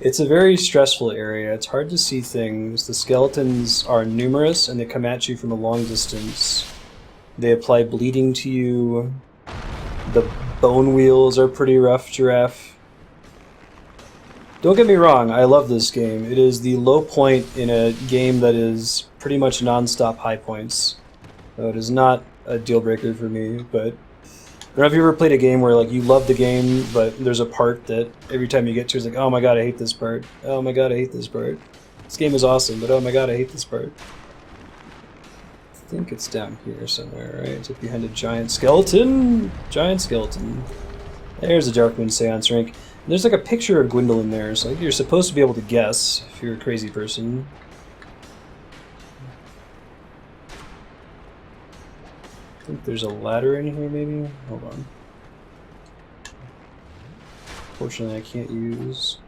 It's a very stressful area. It's hard to see things. The skeletons are numerous and they come at you from a long distance. They apply bleeding to you. The bone wheels are pretty rough, Giraffe. Don't get me wrong, I love this game. It is the low point in a game that is pretty much non-stop high points. So it is not a deal breaker for me, but don't know if you ever played a game where like you love the game, but there's a part that every time you get to, it's like, oh my god, I hate this part. Oh my god, I hate this part. This game is awesome, but oh my god, I hate this part. I think it's down here somewhere, right? It's like behind a giant skeleton. Giant skeleton. There's a Darkmoon Seance Rink. And there's like a picture of Gwendolyn there, so like, you're supposed to be able to guess if you're a crazy person. I think there's a ladder in here, maybe? Hold on. Fortunately, I can't use...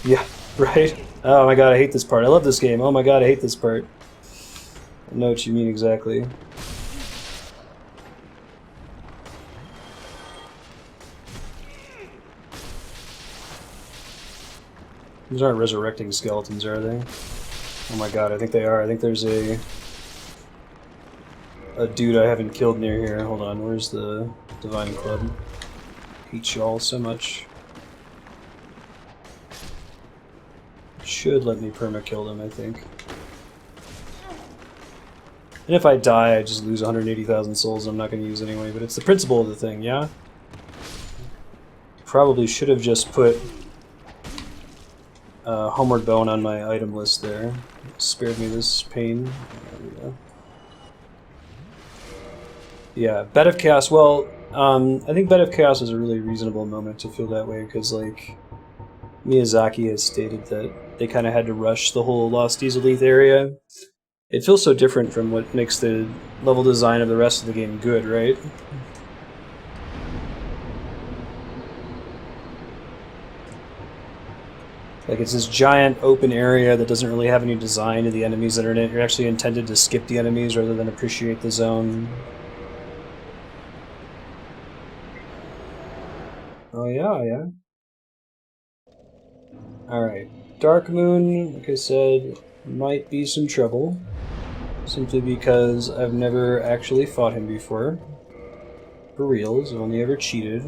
Yeah, right? Oh my god, I hate this part. I love this game. Oh my god, I hate this part. I know what you mean exactly. These aren't resurrecting skeletons, are they? Oh my god, I think they are. I think there's a dude I haven't killed near here. Hold on, where's the Divine Club? Hate y'all so much. Should let me perma-kill them, I think. And if I die, I just lose 180,000 souls I'm not going to use anyway, but it's the principle of the thing, yeah? Probably should have just put Homeward Bone on my item list there. Spared me this pain. There we go. Yeah, Bed of Chaos. Well, I think Bed of Chaos is a really reasonable moment to feel that way, because, like, Miyazaki has stated that they kind of had to rush the whole Lost Dieselith area. It feels so different from what makes the level design of the rest of the game good, right? Like, it's this giant open area that doesn't really have any design to the enemies that are in it. You're actually intended to skip the enemies rather than appreciate the zone. Oh yeah, yeah. Alright. Darkmoon, like I said, might be some trouble. Simply because I've never actually fought him before. For reals, I've only ever cheated.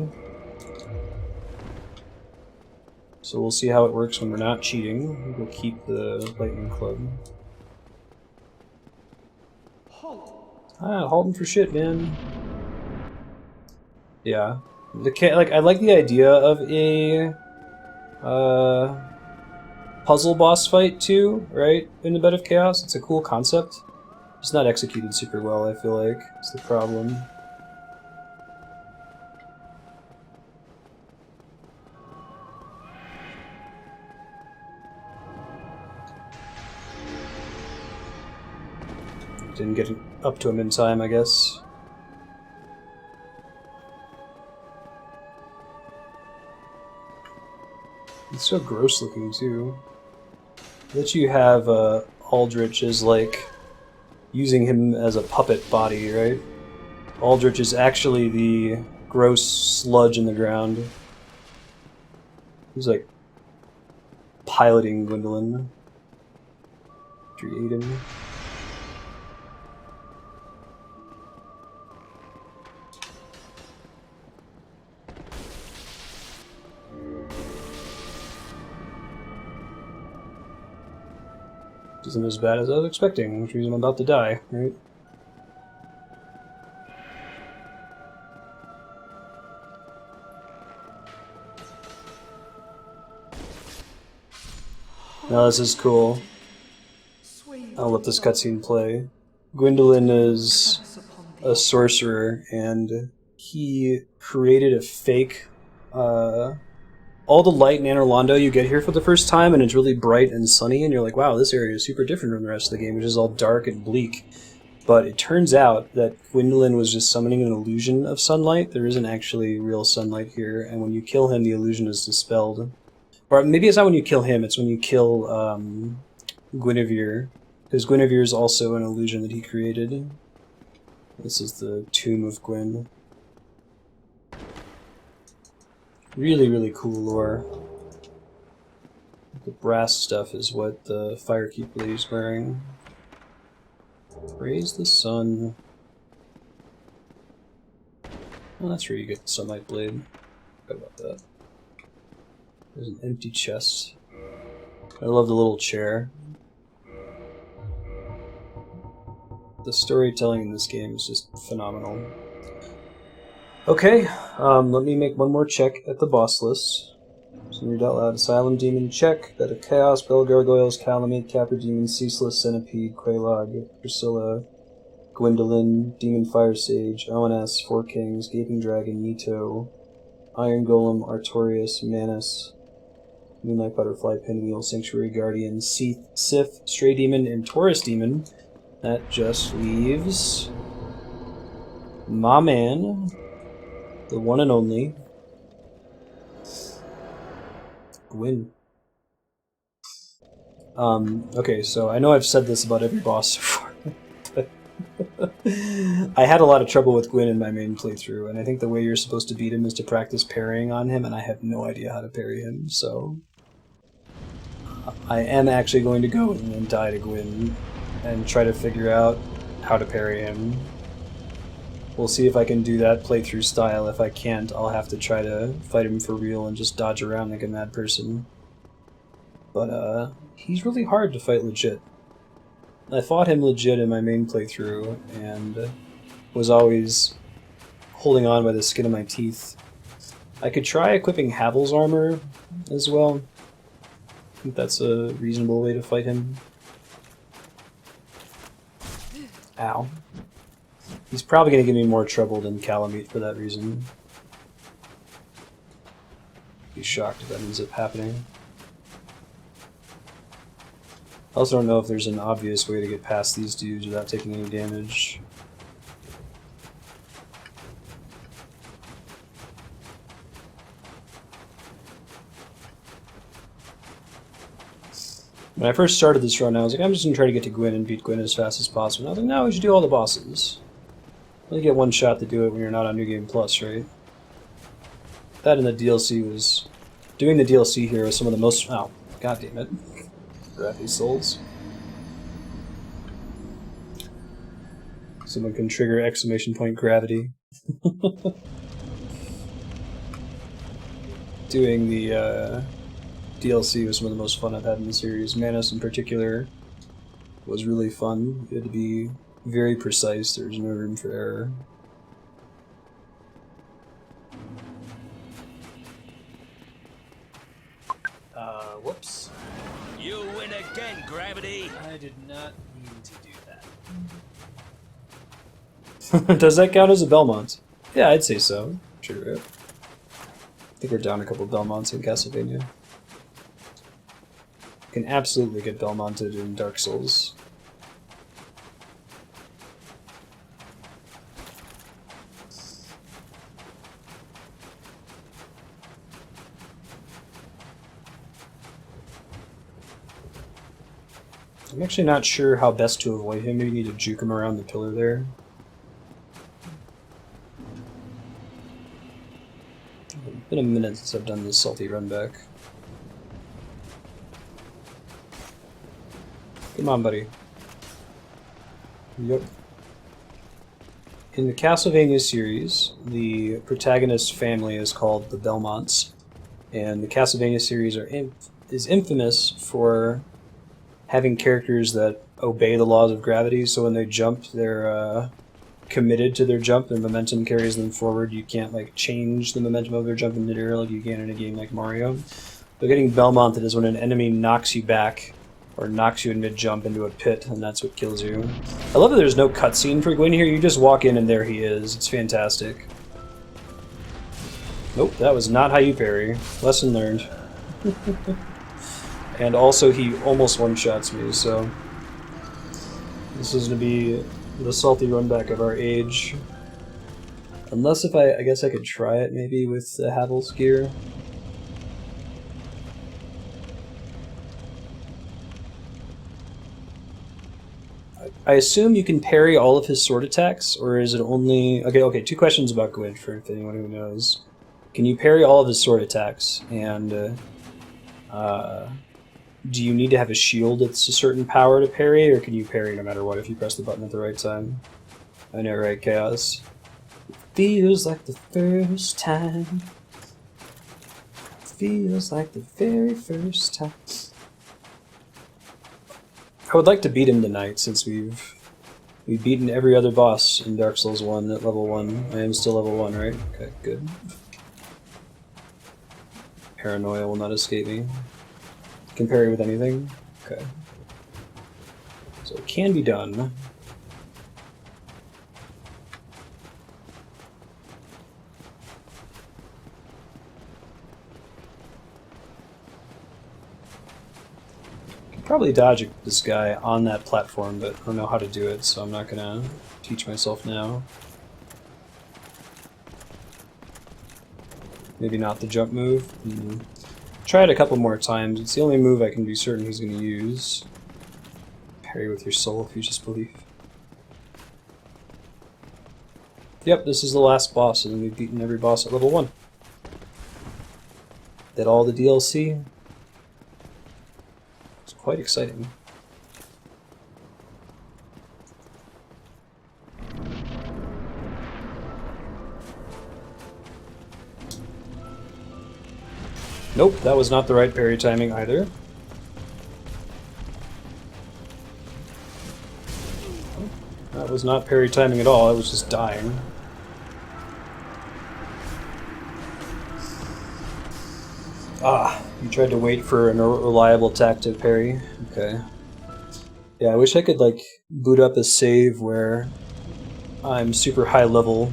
So we'll see how it works when we're not cheating. We'll keep the Lightning Club. Ah, halting for shit, man. Yeah. I like the idea of a puzzle boss fight too, right? In the Bed of Chaos. It's a cool concept. It's not executed super well, I feel like. It's the problem. Didn't get up to him in time, I guess. It's so gross looking, too. That you have Aldrich as, like, using him as a puppet body, right? Aldrich is actually the gross sludge in the ground. He's, like, piloting Gwendolyn. After you ate him. Isn't as bad as I was expecting, which means I'm about to die, right? Now this is cool. I'll let this cutscene play. Gwendolyn is a sorcerer, and he created a fake all the light in Anor Londo you get here for the first time, and it's really bright and sunny, and you're like, wow, this area is super different from the rest of the game, which is all dark and bleak. But it turns out that Gwendolyn was just summoning an illusion of sunlight. There isn't actually real sunlight here, and when you kill him, the illusion is dispelled. Or maybe it's not when you kill him, it's when you kill Guinevere, because Guinevere is also an illusion that he created. This is the Tomb of Gwyn. Really, really cool lore. The brass stuff is what the Firekeep lady's wearing. Praise the sun. Well, that's where you get the Sunlight Blade. Forgot about that. There's an empty chest. I love the little chair. The storytelling in this game is just phenomenal. Okay, let me make one more check at the boss list. So read out loud. Asylum Demon, check. Bed of Chaos, Bell Gargoyles, Calamite, Capra Demon, Ceaseless Centipede, Quelaag, Priscilla, Gwendolyn, Demon Fire Sage, ONS, Four Kings, Gaping Dragon, Nito, Iron Golem, Artorias, Manus, Moonlight Butterfly, Pinwheel, Sanctuary Guardian, Sith, Stray Demon, and Taurus Demon. That just leaves my man, the one and only Gwyn. Okay, so I know I've said this about every boss so far, but I had a lot of trouble with Gwyn in my main playthrough, and I think the way you're supposed to beat him is to practice parrying on him, and I have no idea how to parry him, so I am actually going to go and die to Gwyn and try to figure out how to parry him. We'll see if I can do that playthrough style. If I can't, I'll have to try to fight him for real and just dodge around like a mad person. But, he's really hard to fight legit. I fought him legit in my main playthrough, and was always holding on by the skin of my teeth. I could try equipping Havel's armor as well. I think that's a reasonable way to fight him. Ow. He's probably going to give me more trouble than Calamite for that reason. Be shocked if that ends up happening. I also don't know if there's an obvious way to get past these dudes without taking any damage. When I first started this run, I was like, I'm just going to try to get to Gwyn and beat Gwyn as fast as possible. And I was like, no, we should do all the bosses. You only get one shot to do it when you're not on New Game Plus, right? That and the DLC was... Doing the DLC here was some of the most... Oh, god damn it. Grab these souls. Someone can trigger exclamation point gravity. Doing the DLC was some of the most fun I've had in the series. Manus in particular was really fun. You had to be very precise. There's no room for error. Whoops. You win again, Gravity! I did not mean to do that. Does that count as a Belmont? Yeah, I'd say so. Sure. I think we're down a couple Belmonts in Castlevania. You can absolutely get Belmonted in Dark Souls. I'm actually not sure how best to avoid him. Maybe you need to juke him around the pillar there. It's been a minute since I've done this salty run back. Come on, buddy. Yep. In the Castlevania series, the protagonist family is called the Belmonts, and the Castlevania series is infamous for having characters that obey the laws of gravity, so when they jump, they're committed to their jump, their momentum carries them forward. You can't like change the momentum of their jump in midair like you can in a game like Mario. But getting Belmonted is when an enemy knocks you back, or knocks you in mid-jump into a pit, and that's what kills you. I love that there's no cutscene for Gwyn here, you just walk in and there he is. It's fantastic. Nope, that was not how you parry. Lesson learned. And also he almost one-shots me, so... This is going to be the salty run back of our age. Unless if I guess I could try it maybe with the Havel's gear. I assume you can parry all of his sword attacks, or is it only... Okay, two questions about Gwyn for anyone who knows. Can you parry all of his sword attacks, and do you need to have a shield that's a certain power to parry, or can you parry no matter what if you press the button at the right time? I know, right, Chaos? Feels like the first time. Feels like the very first time. I would like to beat him tonight, since we've We've beaten every other boss in Dark Souls 1 at level 1. I am still level 1, right? Okay, good. Paranoia will not escape me. Can parry with anything? Okay. So it can be done. Probably dodge this guy on that platform, but I don't know how to do it, so I'm not gonna teach myself now. Maybe not the jump move. Try it a couple more times. It's the only move I can be certain he's gonna use. Parry with your soul if you just believe. Yep, this is the last boss, and we've beaten every boss at level 1. Did all the DLC. Quite exciting. Nope, that was not the right parry timing either. That was not parry timing at all, I was just dying. Ah, you tried to wait for a reliable attack to parry. Okay. Yeah, I wish I could, like, boot up a save where I'm super high level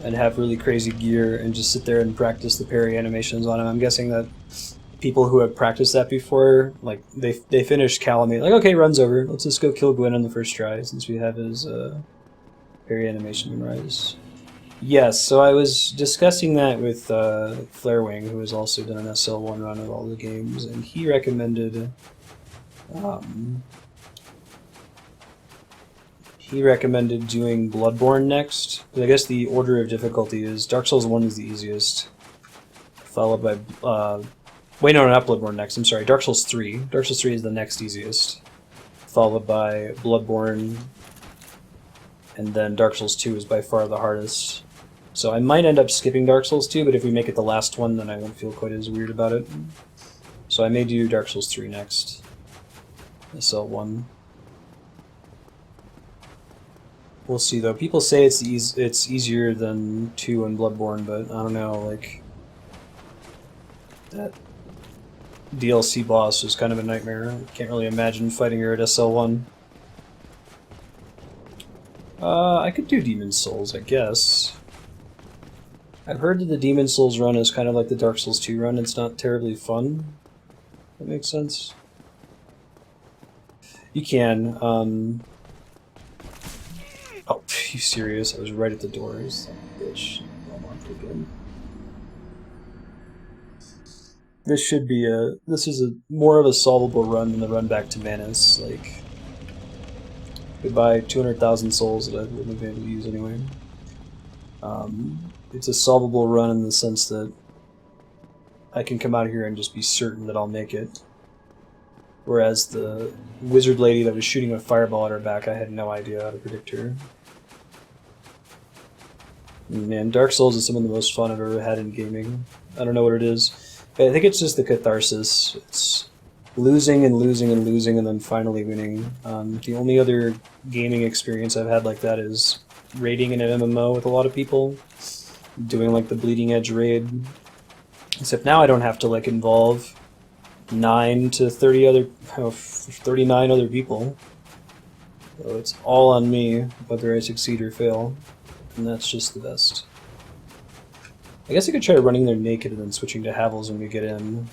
and have really crazy gear and just sit there and practice the parry animations on him. I'm guessing that people who have practiced that before, like, they finish Calamite, like, okay, run's over. Let's just go kill Gwyn on the first try since we have his parry animation memorized. Yes, so I was discussing that with Flarewing, who has also done an SL1 run of all the games, and he recommended doing Bloodborne next. I guess the order of difficulty is Dark Souls 1 is the easiest, followed by wait, no, not Bloodborne next. I'm sorry, Dark Souls 3. Dark Souls 3 is the next easiest, followed by Bloodborne, and then Dark Souls 2 is by far the hardest. So I might end up skipping Dark Souls 2, but if we make it the last one, then I won't feel quite as weird about it. So I may do Dark Souls 3 next. SL1. We'll see, though. People say it's easier than 2 and Bloodborne, but I don't know, like... That DLC boss was kind of a nightmare. I can't really imagine fighting her at SL1. I could do Demon's Souls, I guess. I've heard that the Demon's Souls run is kind of like the Dark Souls 2 run. It's not terribly fun. That makes sense. You can. Oh, you serious? I was right at the door. Son of a bitch. Again. This should be a. This is more of a solvable run than the run back to Manus. Like, goodbye 200,000 souls that I wouldn't have been able to use anyway. It's a solvable run in the sense that I can come out here and just be certain that I'll make it. Whereas the wizard lady that was shooting a fireball at her back, I had no idea how to predict her. Man, Dark Souls is some of the most fun I've ever had in gaming. I don't know what it is. But I think it's just the catharsis. It's losing and losing and losing and then finally winning. The only other gaming experience I've had like that is raiding in an MMO with a lot of people. Doing like the Bleeding Edge raid. Except now I don't have to like involve 9 to 39 other people. So it's all on me, whether I succeed or fail. And that's just the best. I guess I could try running there naked and then switching to Havels when we get in.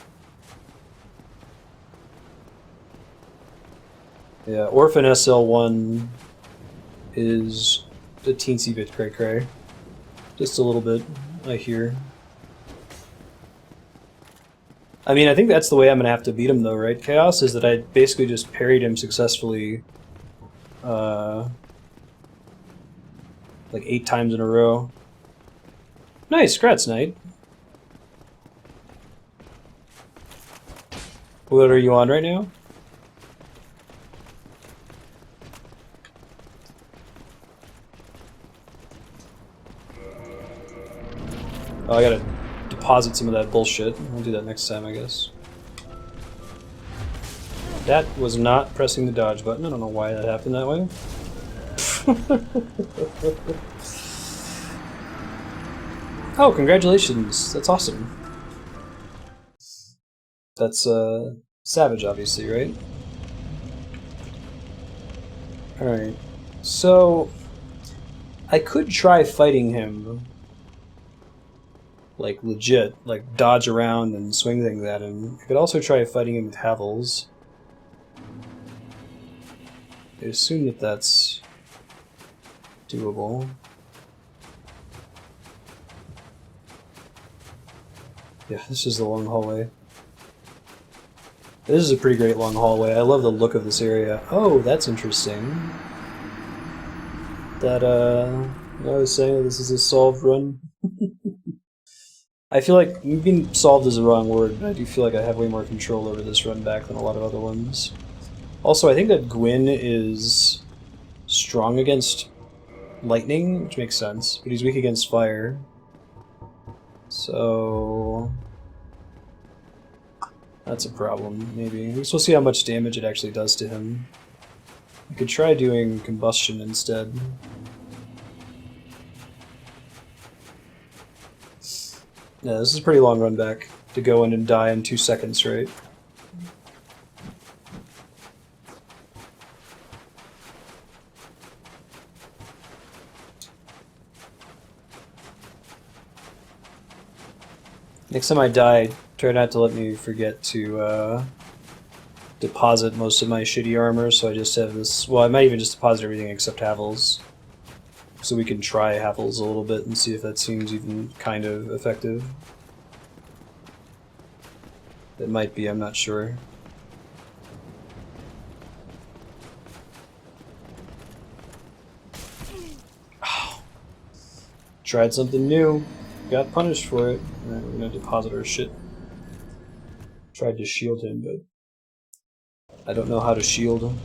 Yeah, Orphan SL1 is a teensy bit cray-cray. Just a little bit, I hear. I mean, I think that's the way I'm going to have to beat him, though, right? Chaos is that I basically just parried him successfully, like 8 times in a row. Nice, Grats Knight. What are you on right now? Oh, I gotta deposit some of that bullshit. I'll do that next time, I guess. That was not pressing the dodge button. I don't know why that happened that way. Oh, congratulations! That's awesome. That's Savage, obviously, right? Alright. So I could try fighting him, like legit, like dodge around and swing things at him. I could also try fighting him with Havels. I assume that that's doable. Yeah, this is the long hallway. This is a pretty great long hallway. I love the look of this area. Oh, that's interesting. That, I was saying that this is a solved run. I feel like maybe solved is the wrong word, but I do feel like I have way more control over this run back than a lot of other ones. Also, I think that Gwyn is strong against lightning, which makes sense, but he's weak against fire. So that's a problem, maybe. I guess we'll see how much damage it actually does to him. I could try doing combustion instead. Yeah, this is a pretty long run back to go in and die in 2 seconds, right? Next time I die, try not to let me forget to deposit most of my shitty armor, so I just have this... Well, I might even just deposit everything except Havels. So we can try Havels a little bit and see if that seems even kind of effective. It might be, I'm not sure. Oh. Tried something new. Got punished for it. Alright, we're gonna deposit our shit. Tried to shield him, but I don't know how to shield him.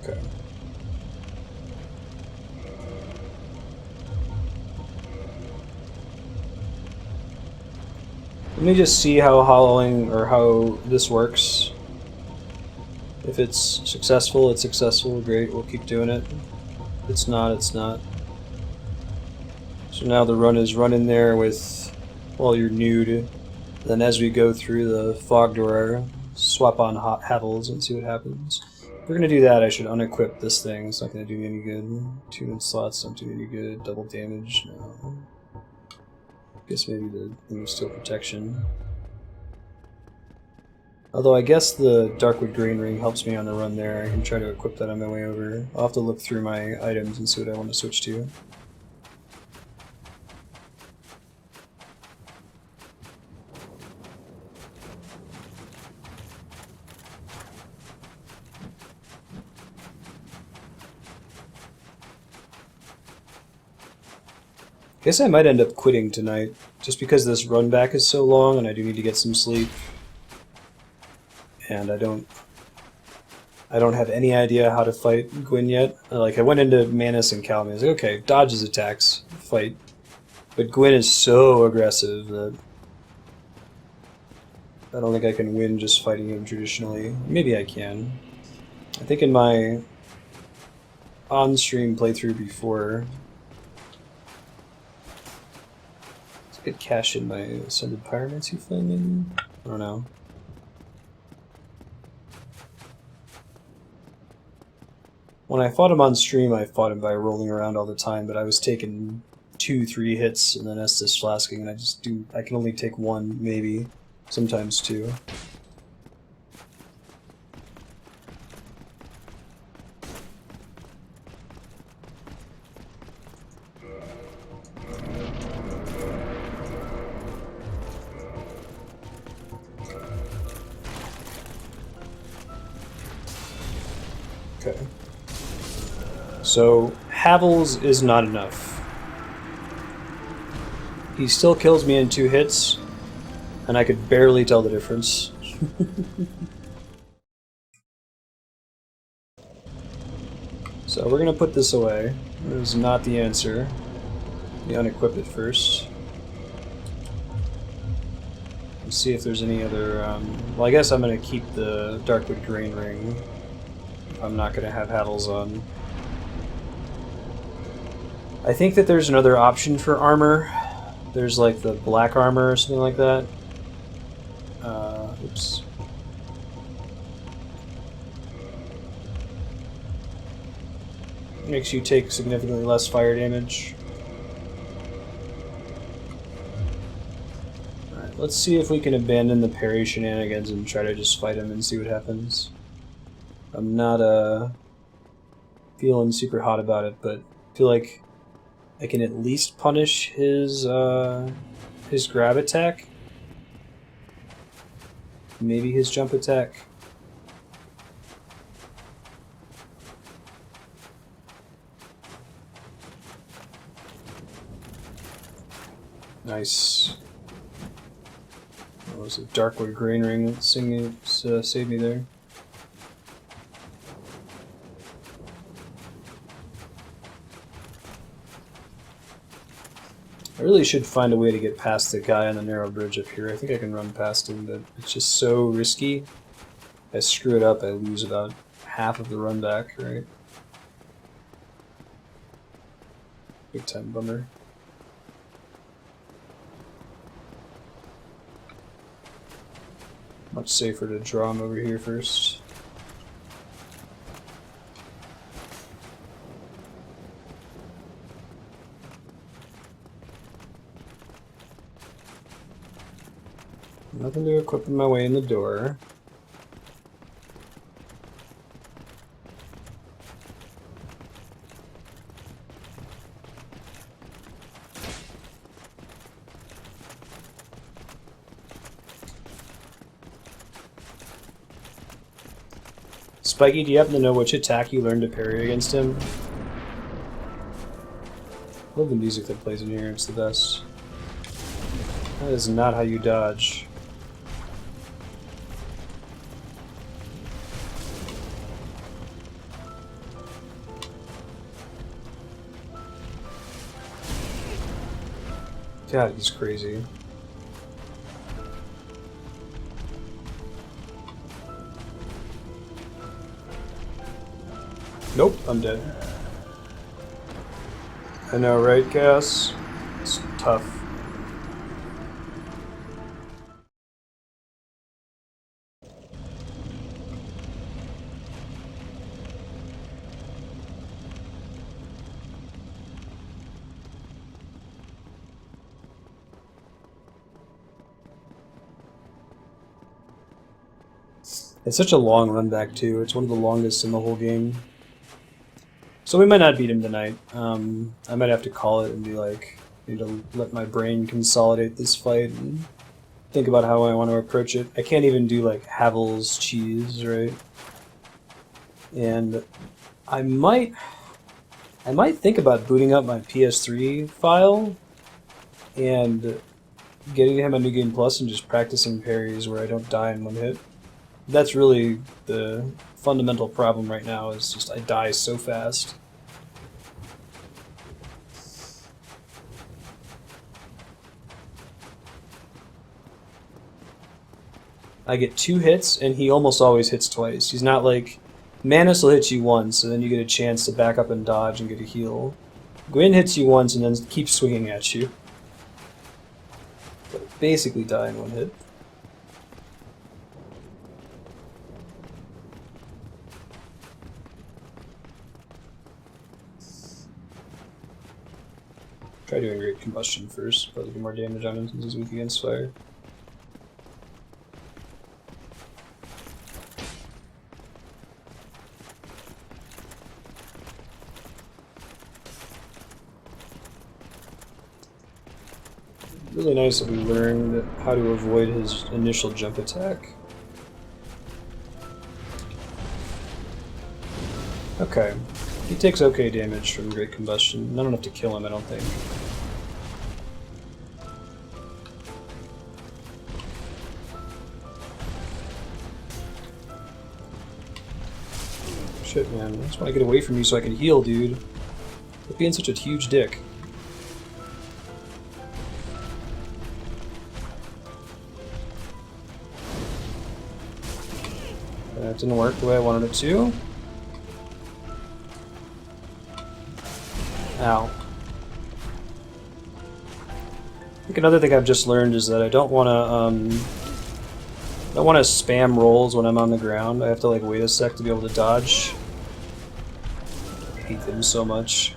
Okay. Let me just see how hollowing, or how this works. If it's successful, it's successful. Great, we'll keep doing it. If it's not, it's not. So now the run is run in there with, well, you're nude. Then as we go through the fog door, swap on hot Havels and see what happens. If we're gonna do that, I should unequip this thing. It's not gonna do me any good. 2 min slots don't do me any good. Double damage, no. Guess maybe the thing of steel protection. Although I guess the Darkwood Grain Ring helps me on the run there. I can try to equip that on my way over. I'll have to look through my items and see what I want to switch to. Guess I might end up quitting tonight, just because this run back is so long and I do need to get some sleep. And I don't have any idea how to fight Gwyn yet. Like, I went into Manus and Calmy, I was like, okay, dodge his attacks, fight. But Gwyn is so aggressive that I don't think I can win just fighting him traditionally. Maybe I can. I think in my on-stream playthrough before, I could cash in my Ascended Pyromancy flame, maybe? I don't know. When I fought him on stream, I fought him by rolling around all the time, but I was taking 2-3 hits and then Estus flasking, and I can only take 1, maybe, sometimes 2. Okay. So, Havels is not enough. He still kills me in 2 hits, and I could barely tell the difference. So we're gonna put this away. That is not the answer. We unequip it first. And see if there's any other. Well, I guess I'm gonna keep the Darkwood Grain Ring. I'm not gonna have Haddles on. I think that there's another option for armor. There's like the black armor or something like that. Oops. Makes you take significantly less fire damage. Alright, let's see if we can abandon the parry shenanigans and try to just fight him and see what happens. I'm not feeling super hot about it, but I feel like I can at least punish his grab attack. Maybe his jump attack. Nice. That was a Darkwood Grain Ring that saved me there. I really should find a way to get past the guy on the narrow bridge up here. I think I can run past him, but it's just so risky. If I screw it up, I lose about half of the run back, right? Big time bummer. Much safer to draw him over here first. Nothing to equip my way in the door. Spiky, do you happen to know which attack you learned to parry against him? I love the music that plays in here, it's the best. That is not how you dodge. God, he's crazy. Nope, I'm dead. I know, right, Cass? It's tough. It's such a long run back too. It's one of the longest in the whole game. So we might not beat him tonight. I might have to call it and be like, I need to let my brain consolidate this fight and think about how I want to approach it. I can't even do like Havel's cheese, right? And I might think about booting up my PS3 file and getting him a New Game Plus and just practicing parries where I don't die in one hit. That's really the fundamental problem right now, is just I die so fast. I get 2 hits, and he almost always hits twice. He's not like... Manus will hit you once, and then you get a chance to back up and dodge and get a heal. Gwyn hits you once and then keeps swinging at you. But basically die in one hit. Try doing Great Combustion first, probably do more damage on him since he's weak against fire. Really nice that we learned how to avoid his initial jump attack. Okay. He takes okay damage from Great Combustion. Not enough to kill him, I don't think. Shit, man. I just want to get away from you so I can heal, dude. Quit being such a huge dick. That didn't work the way I wanted it to. Ow. I think another thing I've just learned is that I don't want to spam rolls when I'm on the ground. I have to like wait a sec to be able to dodge. I hate them so much.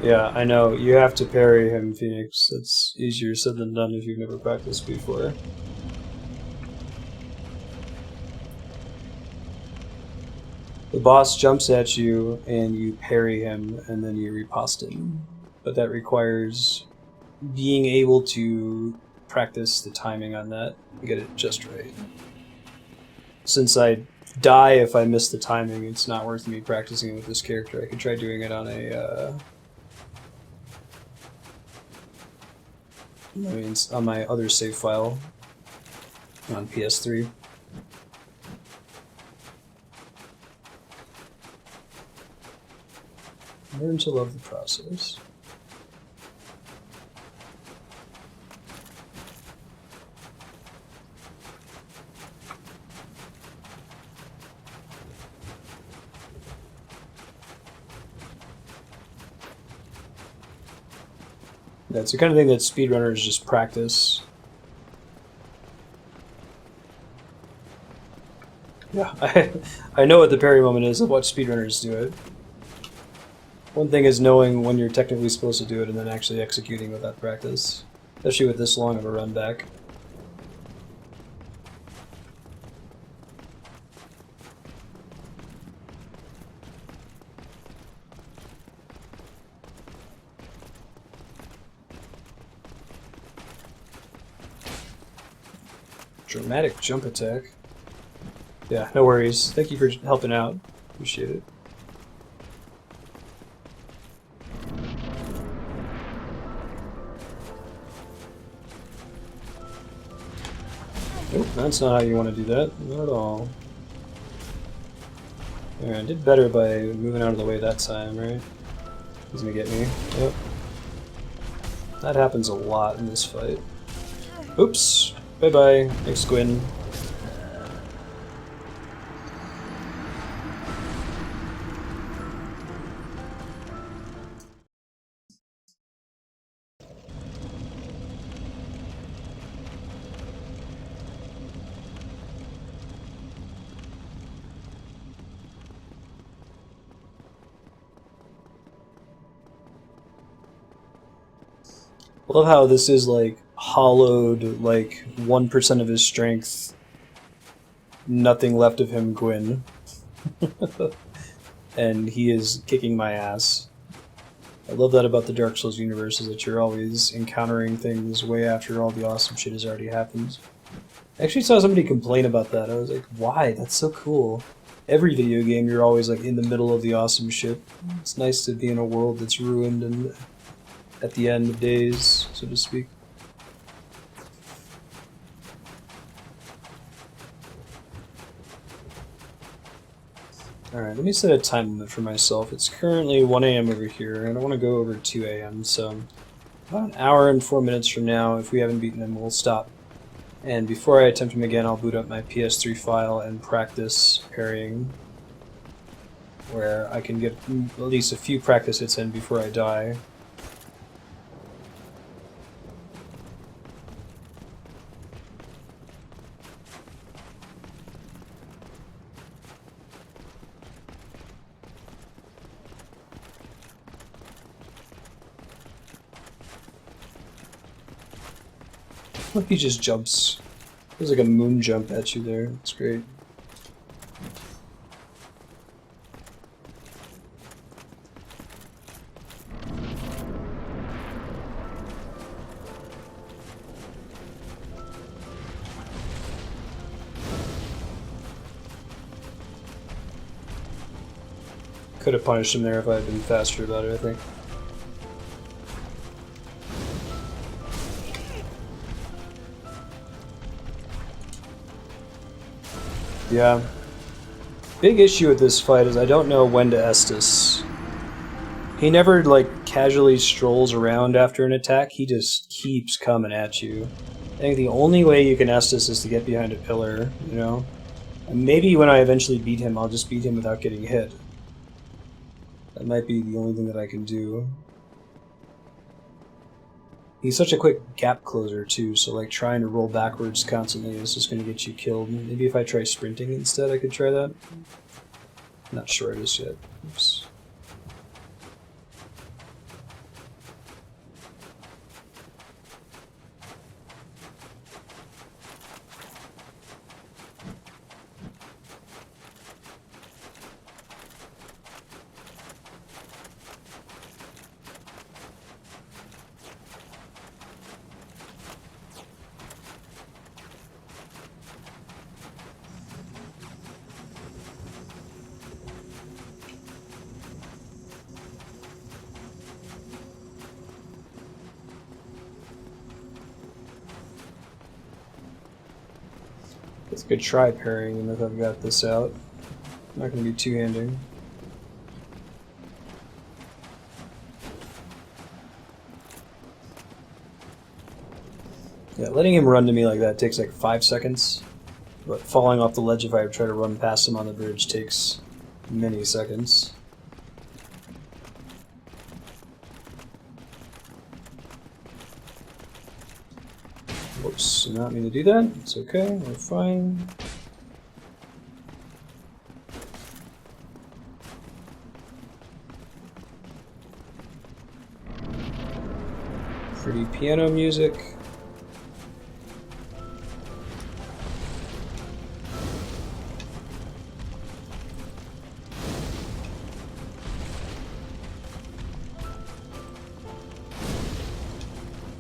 Yeah, I know. You have to parry him, Phoenix. It's easier said than done if you've never practiced before. The boss jumps at you, and you parry him, and then you riposte him. But that requires being able to practice the timing on that and get it just right. Since I die if I miss the timing, it's not worth me practicing with this character. I could try doing it on a... on my other save file on PS3. Learn to love the process. That's the kind of thing that speedrunners just practice. Yeah, I know what the parry moment is. I've watched speedrunners do it. One thing is knowing when you're technically supposed to do it and then actually executing with that practice. Especially with this long of a run back. Dramatic jump attack. Yeah, no worries. Thank you for helping out. Appreciate it. Nope, that's not how you want to do that. Not at all. Yeah, I did better by moving out of the way that time, right? He's gonna get me. Yep. That happens a lot in this fight. Oops. Bye-bye. Thanks, Gwyn. I love how this is like hollowed, like 1% of his strength, nothing left of him, Gwyn. And he is kicking my ass. I love that about the Dark Souls universe, is that you're always encountering things way after all the awesome shit has already happened. I actually saw somebody complain about that. I was like, why? That's so cool. Every video game, you're always like in the middle of the awesome shit. It's nice to be in a world that's ruined and at the end of days, so to speak. Alright, let me set a time limit for myself. It's currently 1 AM over here, and I want to go over 2 AM, so about an hour and 4 minutes from now, if we haven't beaten him, we'll stop. And before I attempt him again, I'll boot up my PS3 file and practice parrying, where I can get at least a few practice hits in before I die. He just jumps. There's like a moon jump at you there. It's great. Could have punished him there if I had been faster about it, I think. Yeah. Big issue with this fight is I don't know when to Estus. He never, like, casually strolls around after an attack, he just keeps coming at you. I think the only way you can Estus is to get behind a pillar, you know? And maybe when I eventually beat him, I'll just beat him without getting hit. That might be the only thing that I can do. He's such a quick gap closer, too, so, like, trying to roll backwards constantly is just going to get you killed. Maybe if I try sprinting instead, I could try that. Not sure just yet. Oops. It's a good try parrying him if I've got this out. I'm not going to be two-handing. Yeah, letting him run to me like that takes like 5 seconds, but falling off the ledge if I try to run past him on the bridge takes many seconds. Whoops, did not mean to do that. It's okay, we're fine. Pretty piano music.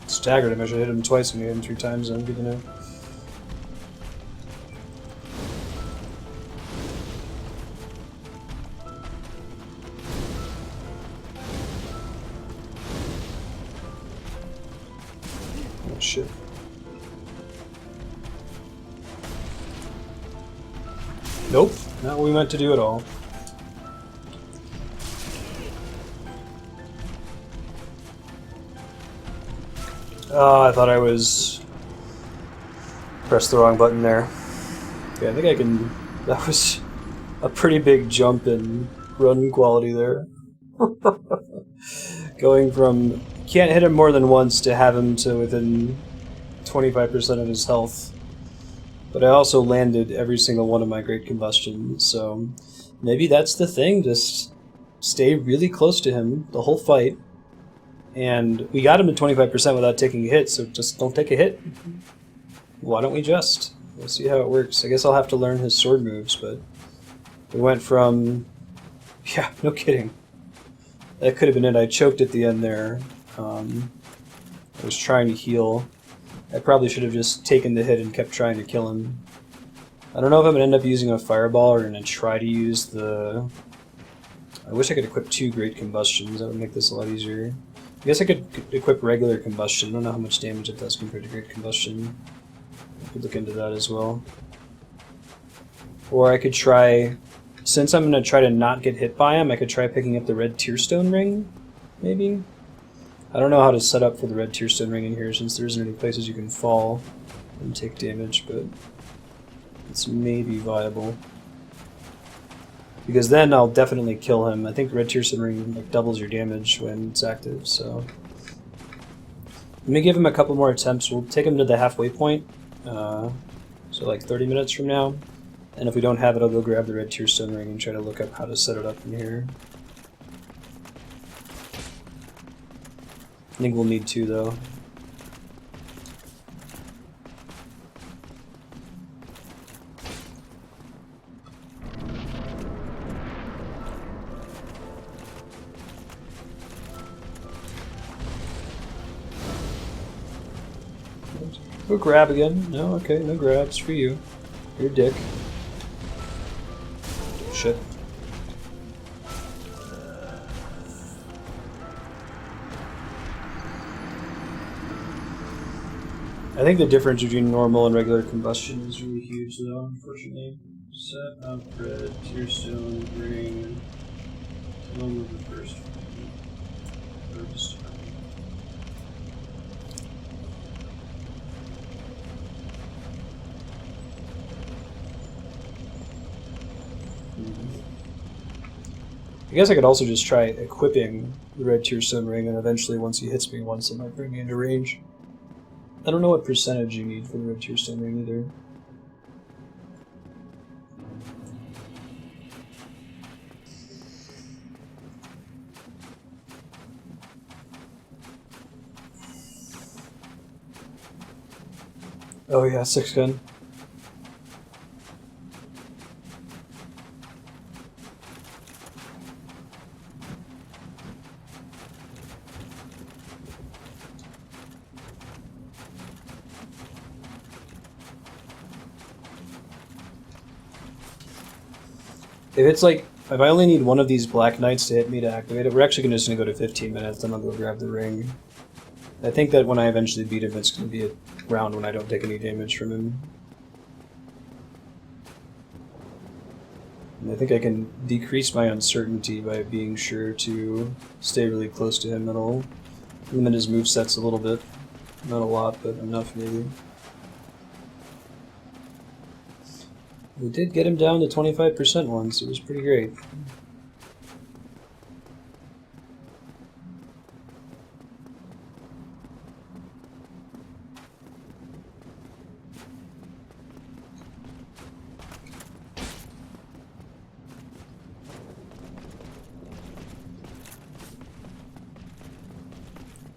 Staggered him. I should hit him twice and hit him 3 times. I'm good to know. Oh shit. Nope, not what we meant to do at all. I thought I was... pressed the wrong button there. Okay, I think I can... That was a pretty big jump in run quality there. Going from... Can't hit him more than once to have him to within 25% of his health. But I also landed every single one of my Great Combustion, so... Maybe that's the thing, just stay really close to him the whole fight. And we got him to 25% without taking a hit, so just don't take a hit. Why don't we just? We'll see how it works. I guess I'll have to learn his sword moves, but we went from... Yeah, no kidding. That could have been it. I choked at the end there. I was trying to heal. I probably should have just taken the hit and kept trying to kill him. I don't know if I'm going to end up using a fireball or going to try to use the... I wish I could equip 2 Great Combustions. That would make this a lot easier. I guess I could equip regular combustion. I don't know how much damage it does compared to Great Combustion. I could look into that as well. Or I could try... Since I'm going to try to not get hit by him, I could try picking up the red Tearstone Ring, maybe? I don't know how to set up for the red Tearstone Ring in here, since there isn't any places you can fall and take damage, but it's maybe viable. Because then I'll definitely kill him. I think Red Tearstone Ring like doubles your damage when it's active, so... Let me give him a couple more attempts. We'll take him to the halfway point, so like 30 minutes from now. And if we don't have it, I'll go grab the Red Tearstone Ring and try to look up how to set it up in here. I think we'll need 2, though. Go grab again. No, okay, no grabs for you. You're a dick. Shit. I think the difference between normal and regular combustion is really huge, though, unfortunately. Set up red, tearstone, ring, kill him with the first one. Or just I guess I could also just try equipping the red tearstone ring, and eventually once he hits me once, it might bring me into range. I don't know what percentage you need for the red tearstone ring either. Oh yeah, 6 gun. If it's like, if I only need one of these Black Knights to hit me to activate it, we're actually just going to go to 15 minutes, then I'll go grab the ring. I think that when I eventually beat him, it's going to be a round when I don't take any damage from him. And I think I can decrease my uncertainty by being sure to stay really close to him. That'll limit his movesets a little bit. Not a lot, but enough maybe. We did get him down to 25% once, it was pretty great.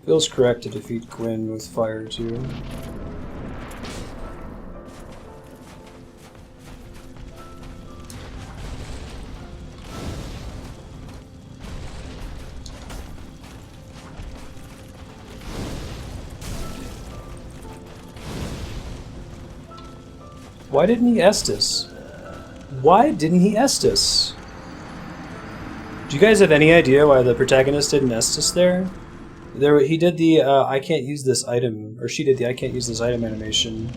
Feels correct to defeat Gwyn with fire too. Why didn't he Estus? Why didn't he Estus? Do you guys have any idea why the protagonist didn't Estus there? He did the I can't use this item, or she did the I can't use this item animation.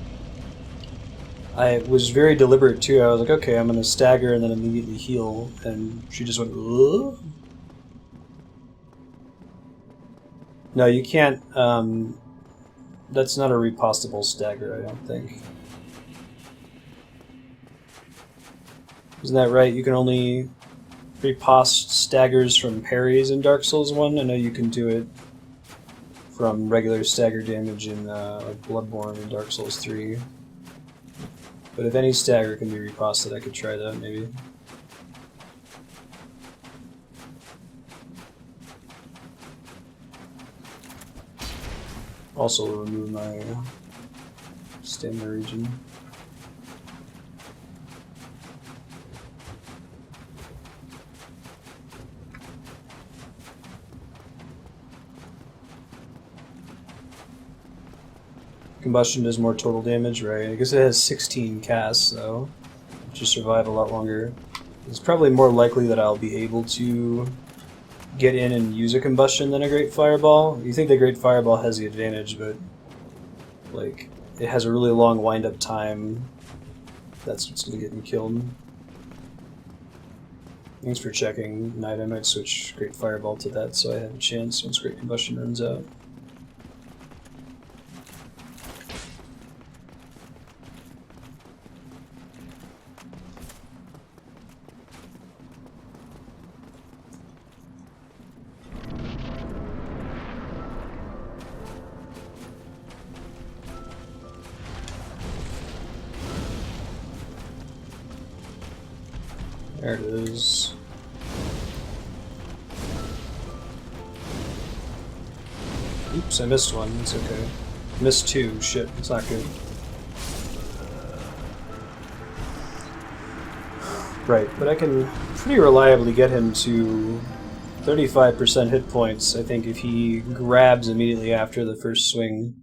I was very deliberate too. I was like, okay, I'm gonna stagger and then immediately heal, and she just went, ugh? No, you can't, that's not a repostable stagger, I don't think. Isn't that right? You can only repost staggers from parries in Dark Souls 1. I know you can do it from regular stagger damage in like Bloodborne in Dark Souls 3. But if any stagger can be reposted, I could try that maybe. Also remove my stamina region. Combustion does more total damage, right? I guess it has 16 casts, though, which will survive a lot longer. It's probably more likely that I'll be able to get in and use a combustion than a Great Fireball. You think the Great Fireball has the advantage, but like it has a really long wind-up time. That's what's going to get me killed. Thanks for checking, Knight. I might switch Great Fireball to that so I have a chance once Great Combustion runs out. There it is. Oops, I missed one. It's okay. Missed two. Shit, it's not good. Right, but I can pretty reliably get him to 35% hit points, I think, if he grabs immediately after the first swing.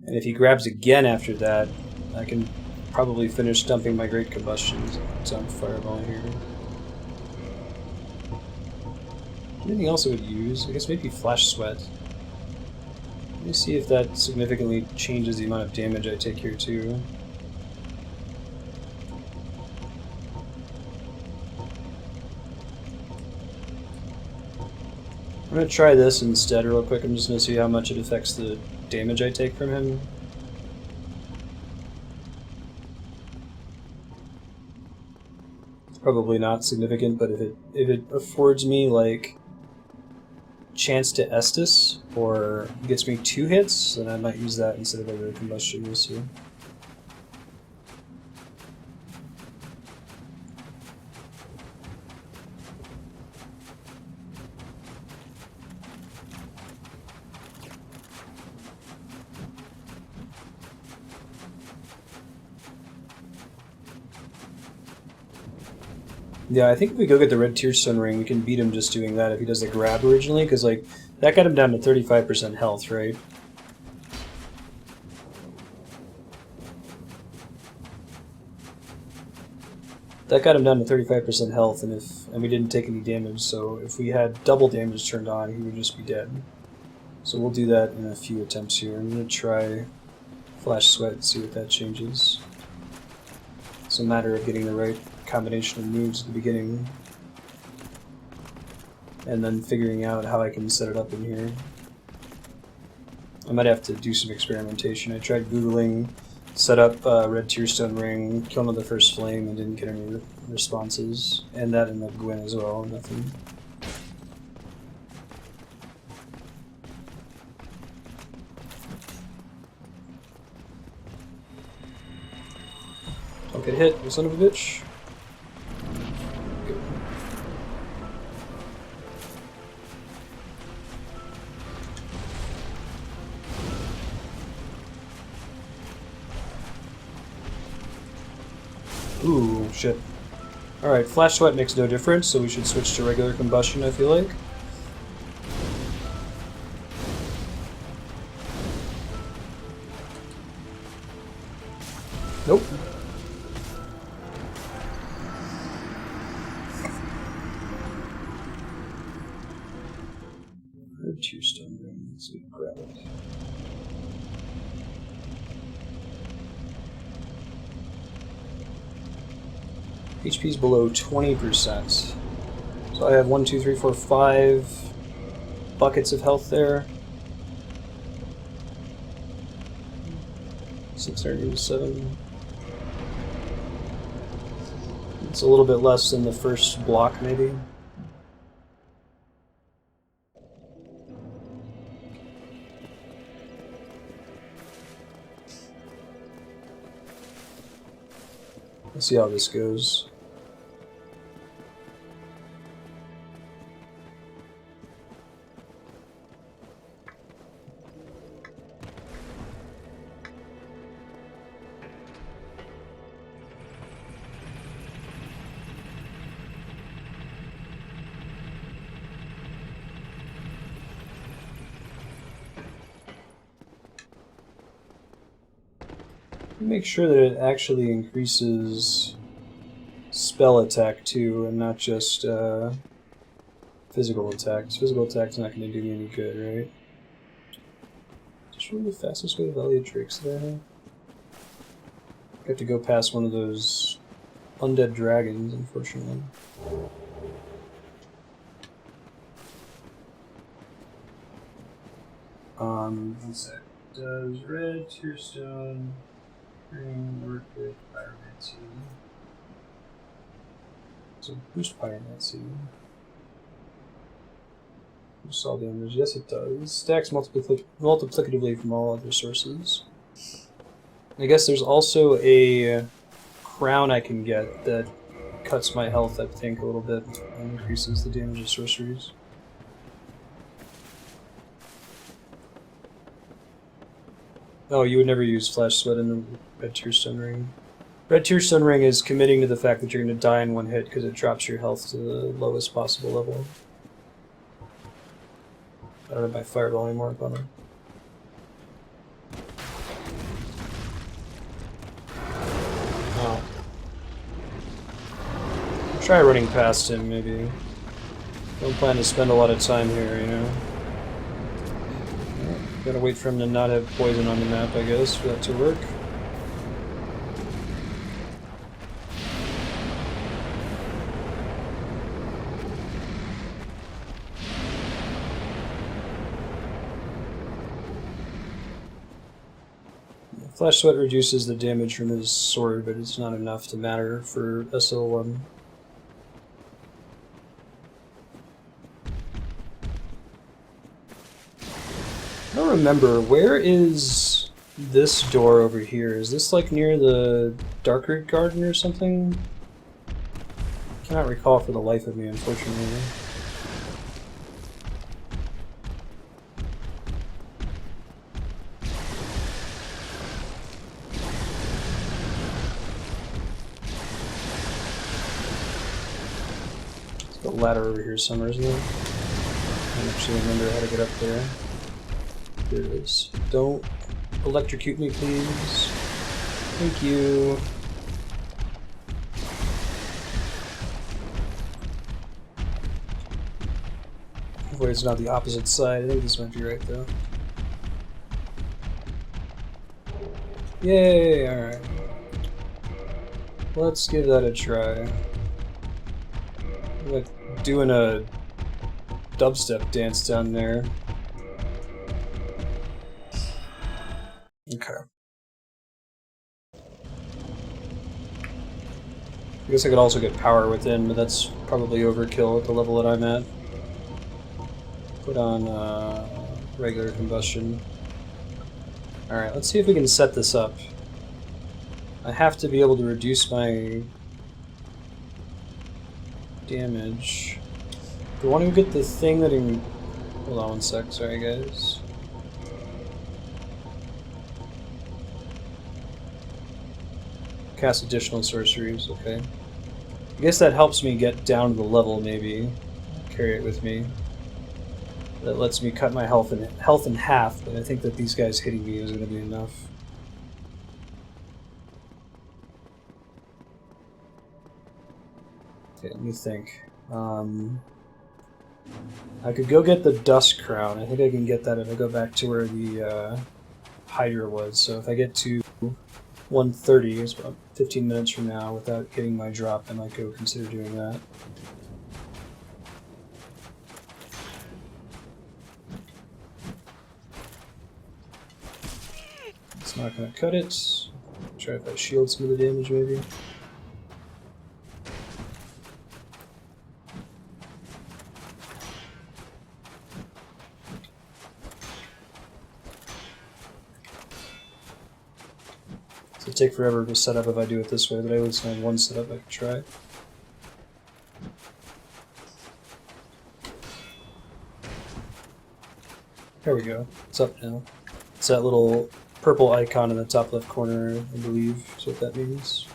And if he grabs again after that, I can probably finish dumping my Great Combustions. It's on Fireball here. Anything else I would use? I guess maybe Flash Sweat. Let me see if that significantly changes the amount of damage I take here too. I'm gonna try this instead real quick. I'm just gonna see how much it affects the damage I take from him. It's probably not significant, but if it affords me like chance to Estus or gets me 2 hits, then I might use that instead of regular combustion. We'll see. Yeah, I think if we go get the red Tearstone ring, we can beat him just doing that if he does the grab originally, because like that got him down to 35% health, right? That got him down to 35% health, and we didn't take any damage, so if we had double damage turned on, he would just be dead. So we'll do that in a few attempts here. I'm going to try Flash Sweat and see what that changes. It's a matter of getting the right combination of moves at the beginning, and then figuring out how I can set it up in here. I might have to do some experimentation. I tried Googling set up red Tearstone ring, kill another first flame, and didn't get any responses. And that in the Gwyn as well, nothing. Don't get hit, you son of a bitch. Ooh, shit. Alright, Flash Sweat makes no difference, so we should switch to regular combustion, I feel like. Nope. Red Tearstone ring, let's see, grab it. HP's below 20%. So I have 1, 2, 3, 4, 5 buckets of health there. 687. It's a little bit less than the first block, maybe. Let's see how this goes. Make sure that it actually increases spell attack too, and not just physical attacks. Physical attack's not going to do me any good, right? Just really the fastest way to Valley of Drakes there. I have to go past one of those undead dragons, unfortunately. One sec. Does red Tearstone ring work with Pyromancy? So boost Pyromancy. Boost all damage. Yes, it does. Stacks multiplicatively from all other sources. I guess there's also a crown I can get that cuts my health, I think, a little bit and increases the damage of sorceries. Oh, you would never use Flash Sweat in the Red Tearstone Ring. Red Tearstone Ring is committing to the fact that you're going to die in one hit because it drops your health to the lowest possible level. I don't have my Fireball anymore, bummer. Oh. I'll try running past him, maybe. Don't plan to spend a lot of time here, you know? Gotta wait for him to not have poison on the map, I guess, for that to work. Flash Sweat reduces the damage from his sword, but it's not enough to matter for SL1. I don't remember, where is this door over here? Is this like near the Darkroot Garden or something? I cannot recall for the life of me, unfortunately. There's a ladder over here somewhere, isn't there? I don't actually remember how to get up there. There it is. Don't electrocute me, please. Thank you. Hopefully it's not the opposite side. I think this might be right, though. Yay! Alright. Let's give that a try. I'm like doing a dubstep dance down there. Okay. I guess I could also get power within, but that's probably overkill at the level that I'm at. Put on regular combustion. Alright, let's see if we can set this up. I have to be able to reduce my damage. Do I want to get the thing that in... Hold on one sec, sorry guys. Cast additional sorceries, okay. I guess that helps me get down to the level, maybe. Carry it with me. That lets me cut my health in half, but I think that these guys hitting me is going to be enough. Okay, let me think. I could go get the Dust Crown. I think I can get that if I go back to where the Hydra was. So if I get to 1:30, it's about 15 minutes from now, without getting my drop, I might go consider doing that. It's not going to cut it. Try if I shield some of the damage, maybe. It'll take forever to set up if I do it this way, but I at least have one setup I can try. There we go. It's up now. It's that little purple icon in the top left corner, I believe, is what that means.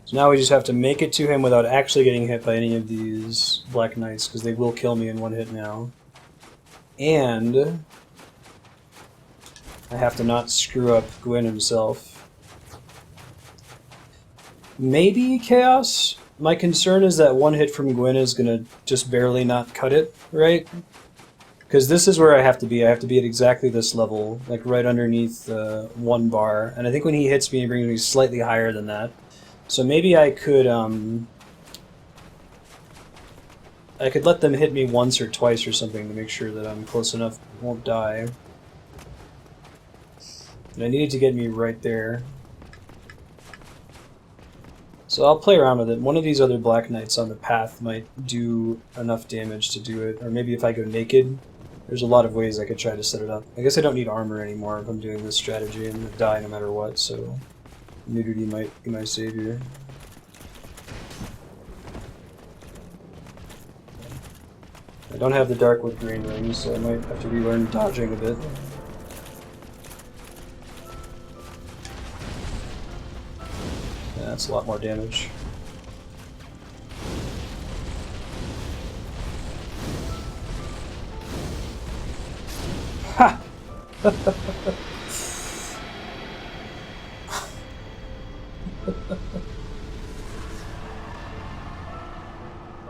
So now we just have to make it to him without actually getting hit by any of these Black Knights, because they will kill me in one hit now. And I have to not screw up Gwyn himself. Maybe Chaos? My concern is that one hit from Gwyn is going to just barely not cut it, right? Because this is where I have to be. I have to be at exactly this level, like right underneath 1 bar. And I think when he hits me, he brings me slightly higher than that. So maybe I could let them hit me once or twice or something to make sure that I'm close enough, won't die. And I needed to get me right there. So I'll play around with it. One of these other Black Knights on the path might do enough damage to do it. Or maybe if I go naked, there's a lot of ways I could try to set it up. I guess I don't need armor anymore if I'm doing this strategy. I'm going to die no matter what, so nudity might be my savior. I don't have the Darkwood Green Rings, so I might have to relearn dodging a bit. Yeah, that's a lot more damage. Ha!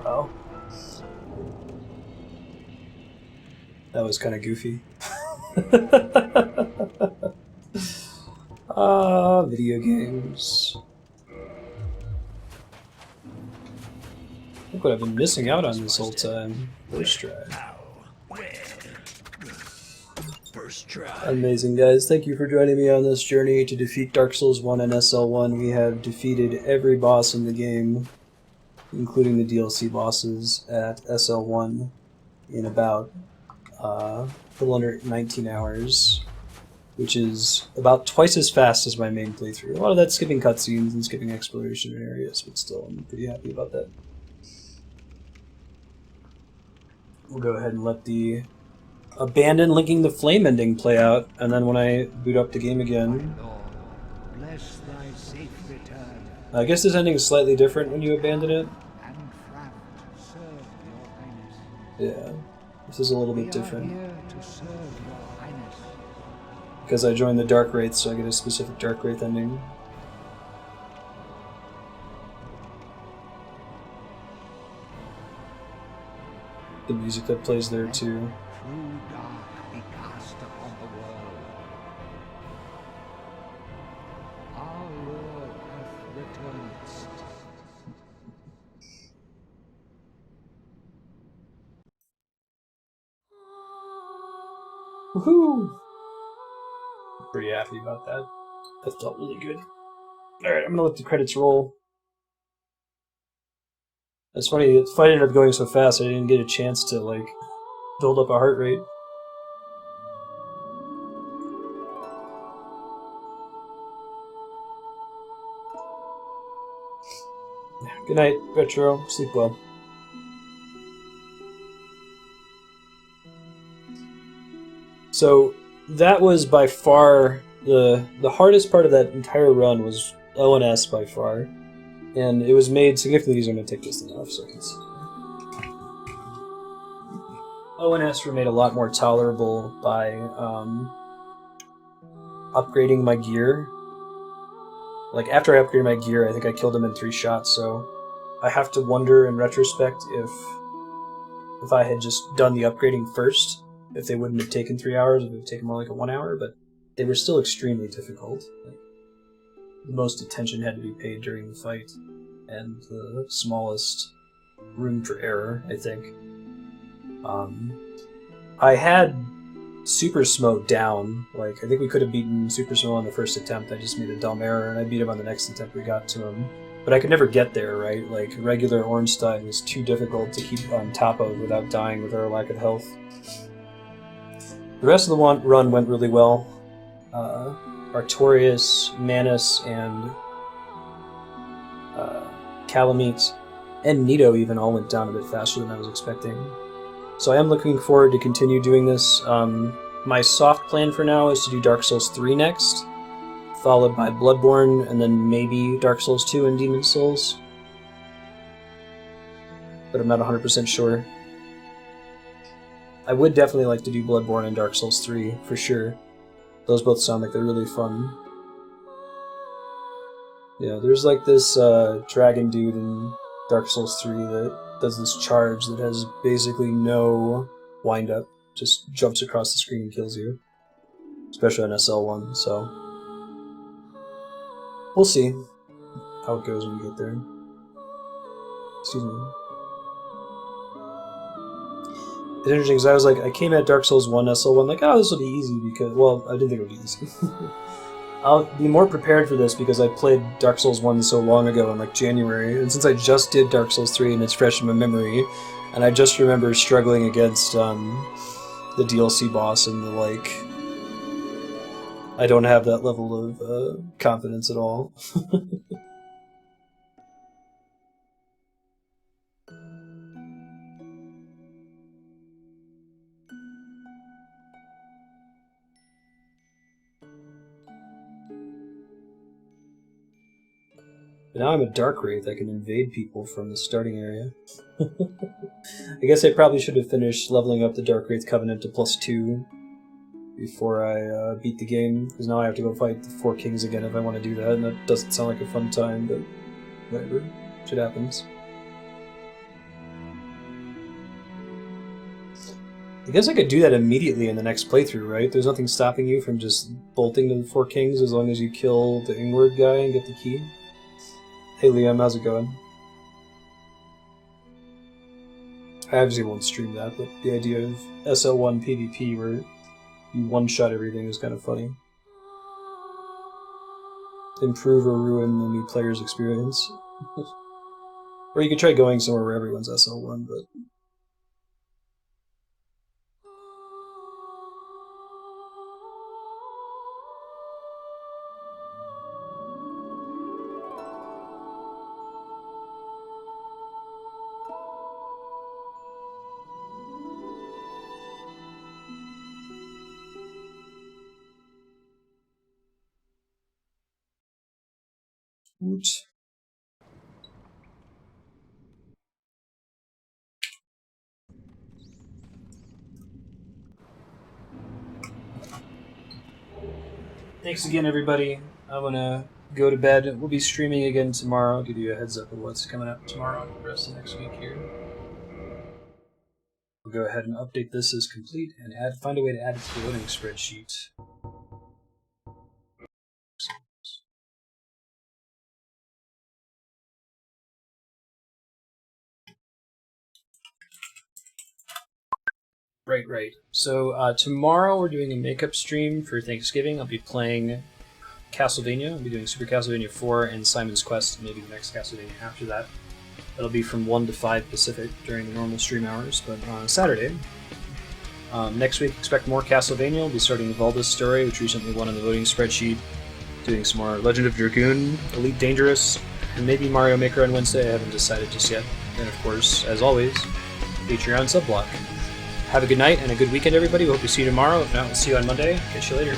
Oh. That was kind of goofy. Video games. Look what I've been missing out on this whole time. First try. First try. Amazing, guys. Thank you for joining me on this journey to defeat Dark Souls 1 and SL1. We have defeated every boss in the game, including the DLC bosses at SL1, in about a little under 19 hours, which is about twice as fast as my main playthrough. A lot of that's skipping cutscenes and skipping exploration in areas, but still, I'm pretty happy about that. We'll go ahead and let the abandon linking the flame ending play out, and then when I boot up the game again, Bless thy safe return, I guess this ending is slightly different when you abandon it. and Fraft serve your highness. Yeah, this is a little We bit are different here to serve your highness. because I joined the Dark Wraith, so I get a specific Dark Wraith ending. The music that plays there too. True dark be cast upon the world. Our Lord hath returned. Woohoo! Pretty happy about that. That felt really good. Alright, I'm gonna let the credits roll. It's funny, the fight ended up going so fast I didn't get a chance to, like, build up a heart rate. Good night, Retro. Sleep well. So, that was by far the hardest part of that entire run was ONS by far. And it was made significantly easier. I'm going to take this thing off so I can see. ONS were made a lot more tolerable by upgrading my gear. Like, after I upgraded my gear, I think I killed him in 3 shots, so I have to wonder in retrospect if I had just done the upgrading first, if they wouldn't have taken 3 hours, it would have taken more like a 1 hour, but they were still extremely difficult. Like, the most attention had to be paid during the fight, and the smallest room for error, I think. I had Super Smo down. Like, I think we could have beaten Super Smo on the first attempt. I just made a dumb error, and I beat him on the next attempt we got to him. But I could never get there, right? Like, regular Ornstein was too difficult to keep on top of without dying with our lack of health. The rest of the run went really well. Artorias, Manus, and Calamite, and Nito even all went down a bit faster than I was expecting. So I am looking forward to continue doing this. My soft plan for now is to do Dark Souls 3 next, followed by Bloodborne, and then maybe Dark Souls 2 and Demon Souls. But I'm not 100% sure. I would definitely like to do Bloodborne and Dark Souls 3, for sure. Those both sound like they're really fun. Yeah, there's like this dragon dude in Dark Souls 3 that does this charge that has basically no wind-up. Just jumps across the screen and kills you. Especially on SL1, so... we'll see how it goes when we get there. Excuse me. It's interesting because I was like, I came at Dark Souls 1 SL1 like, oh, this will be easy because, well, I didn't think it would be easy. I'll be more prepared for this because I played Dark Souls 1 so long ago in like January, and since I just did Dark Souls 3 and it's fresh in my memory, and I just remember struggling against the DLC boss and the like, I don't have that level of confidence at all. But now I'm a Dark Wraith, I can invade people from the starting area. I guess I probably should have finished leveling up the Dark Wraith Covenant to +2 before I beat the game, because now I have to go fight the 4 Kings again if I want to do that, and that doesn't sound like a fun time, but whatever. Shit happens. I guess I could do that immediately in the next playthrough, right? There's nothing stopping you from just bolting to the 4 Kings as long as you kill the Ingward guy and get the key. Hey Liam, how's it going? I obviously won't stream that, but the idea of SL1 PvP where you one-shot everything is kind of funny. Improve or ruin the new player's experience. Or you could try going somewhere where everyone's SL1, but... Oops. Thanks again, everybody. I'm gonna go to bed. We'll be streaming again tomorrow. I'll give you a heads up of what's coming up tomorrow and the rest of next week here. We'll go ahead and update this as complete and find a way to add it to the loading spreadsheet. Right. So tomorrow we're doing a makeup stream for Thanksgiving. I'll be playing Castlevania. I'll be doing Super Castlevania 4 and Simon's Quest, maybe the next Castlevania after that. That'll be from 1 to 5 Pacific during the normal stream hours, but on Saturday. Next week, expect more Castlevania. We'll be starting Valda's story, which recently won on the voting spreadsheet. Doing some more Legend of Dragoon, Elite Dangerous, and maybe Mario Maker on Wednesday. I haven't decided just yet. And of course, as always, Patreon subblock. Have a good night and a good weekend, everybody. We hope to see you tomorrow. If not, we'll see you on Monday. Catch you later.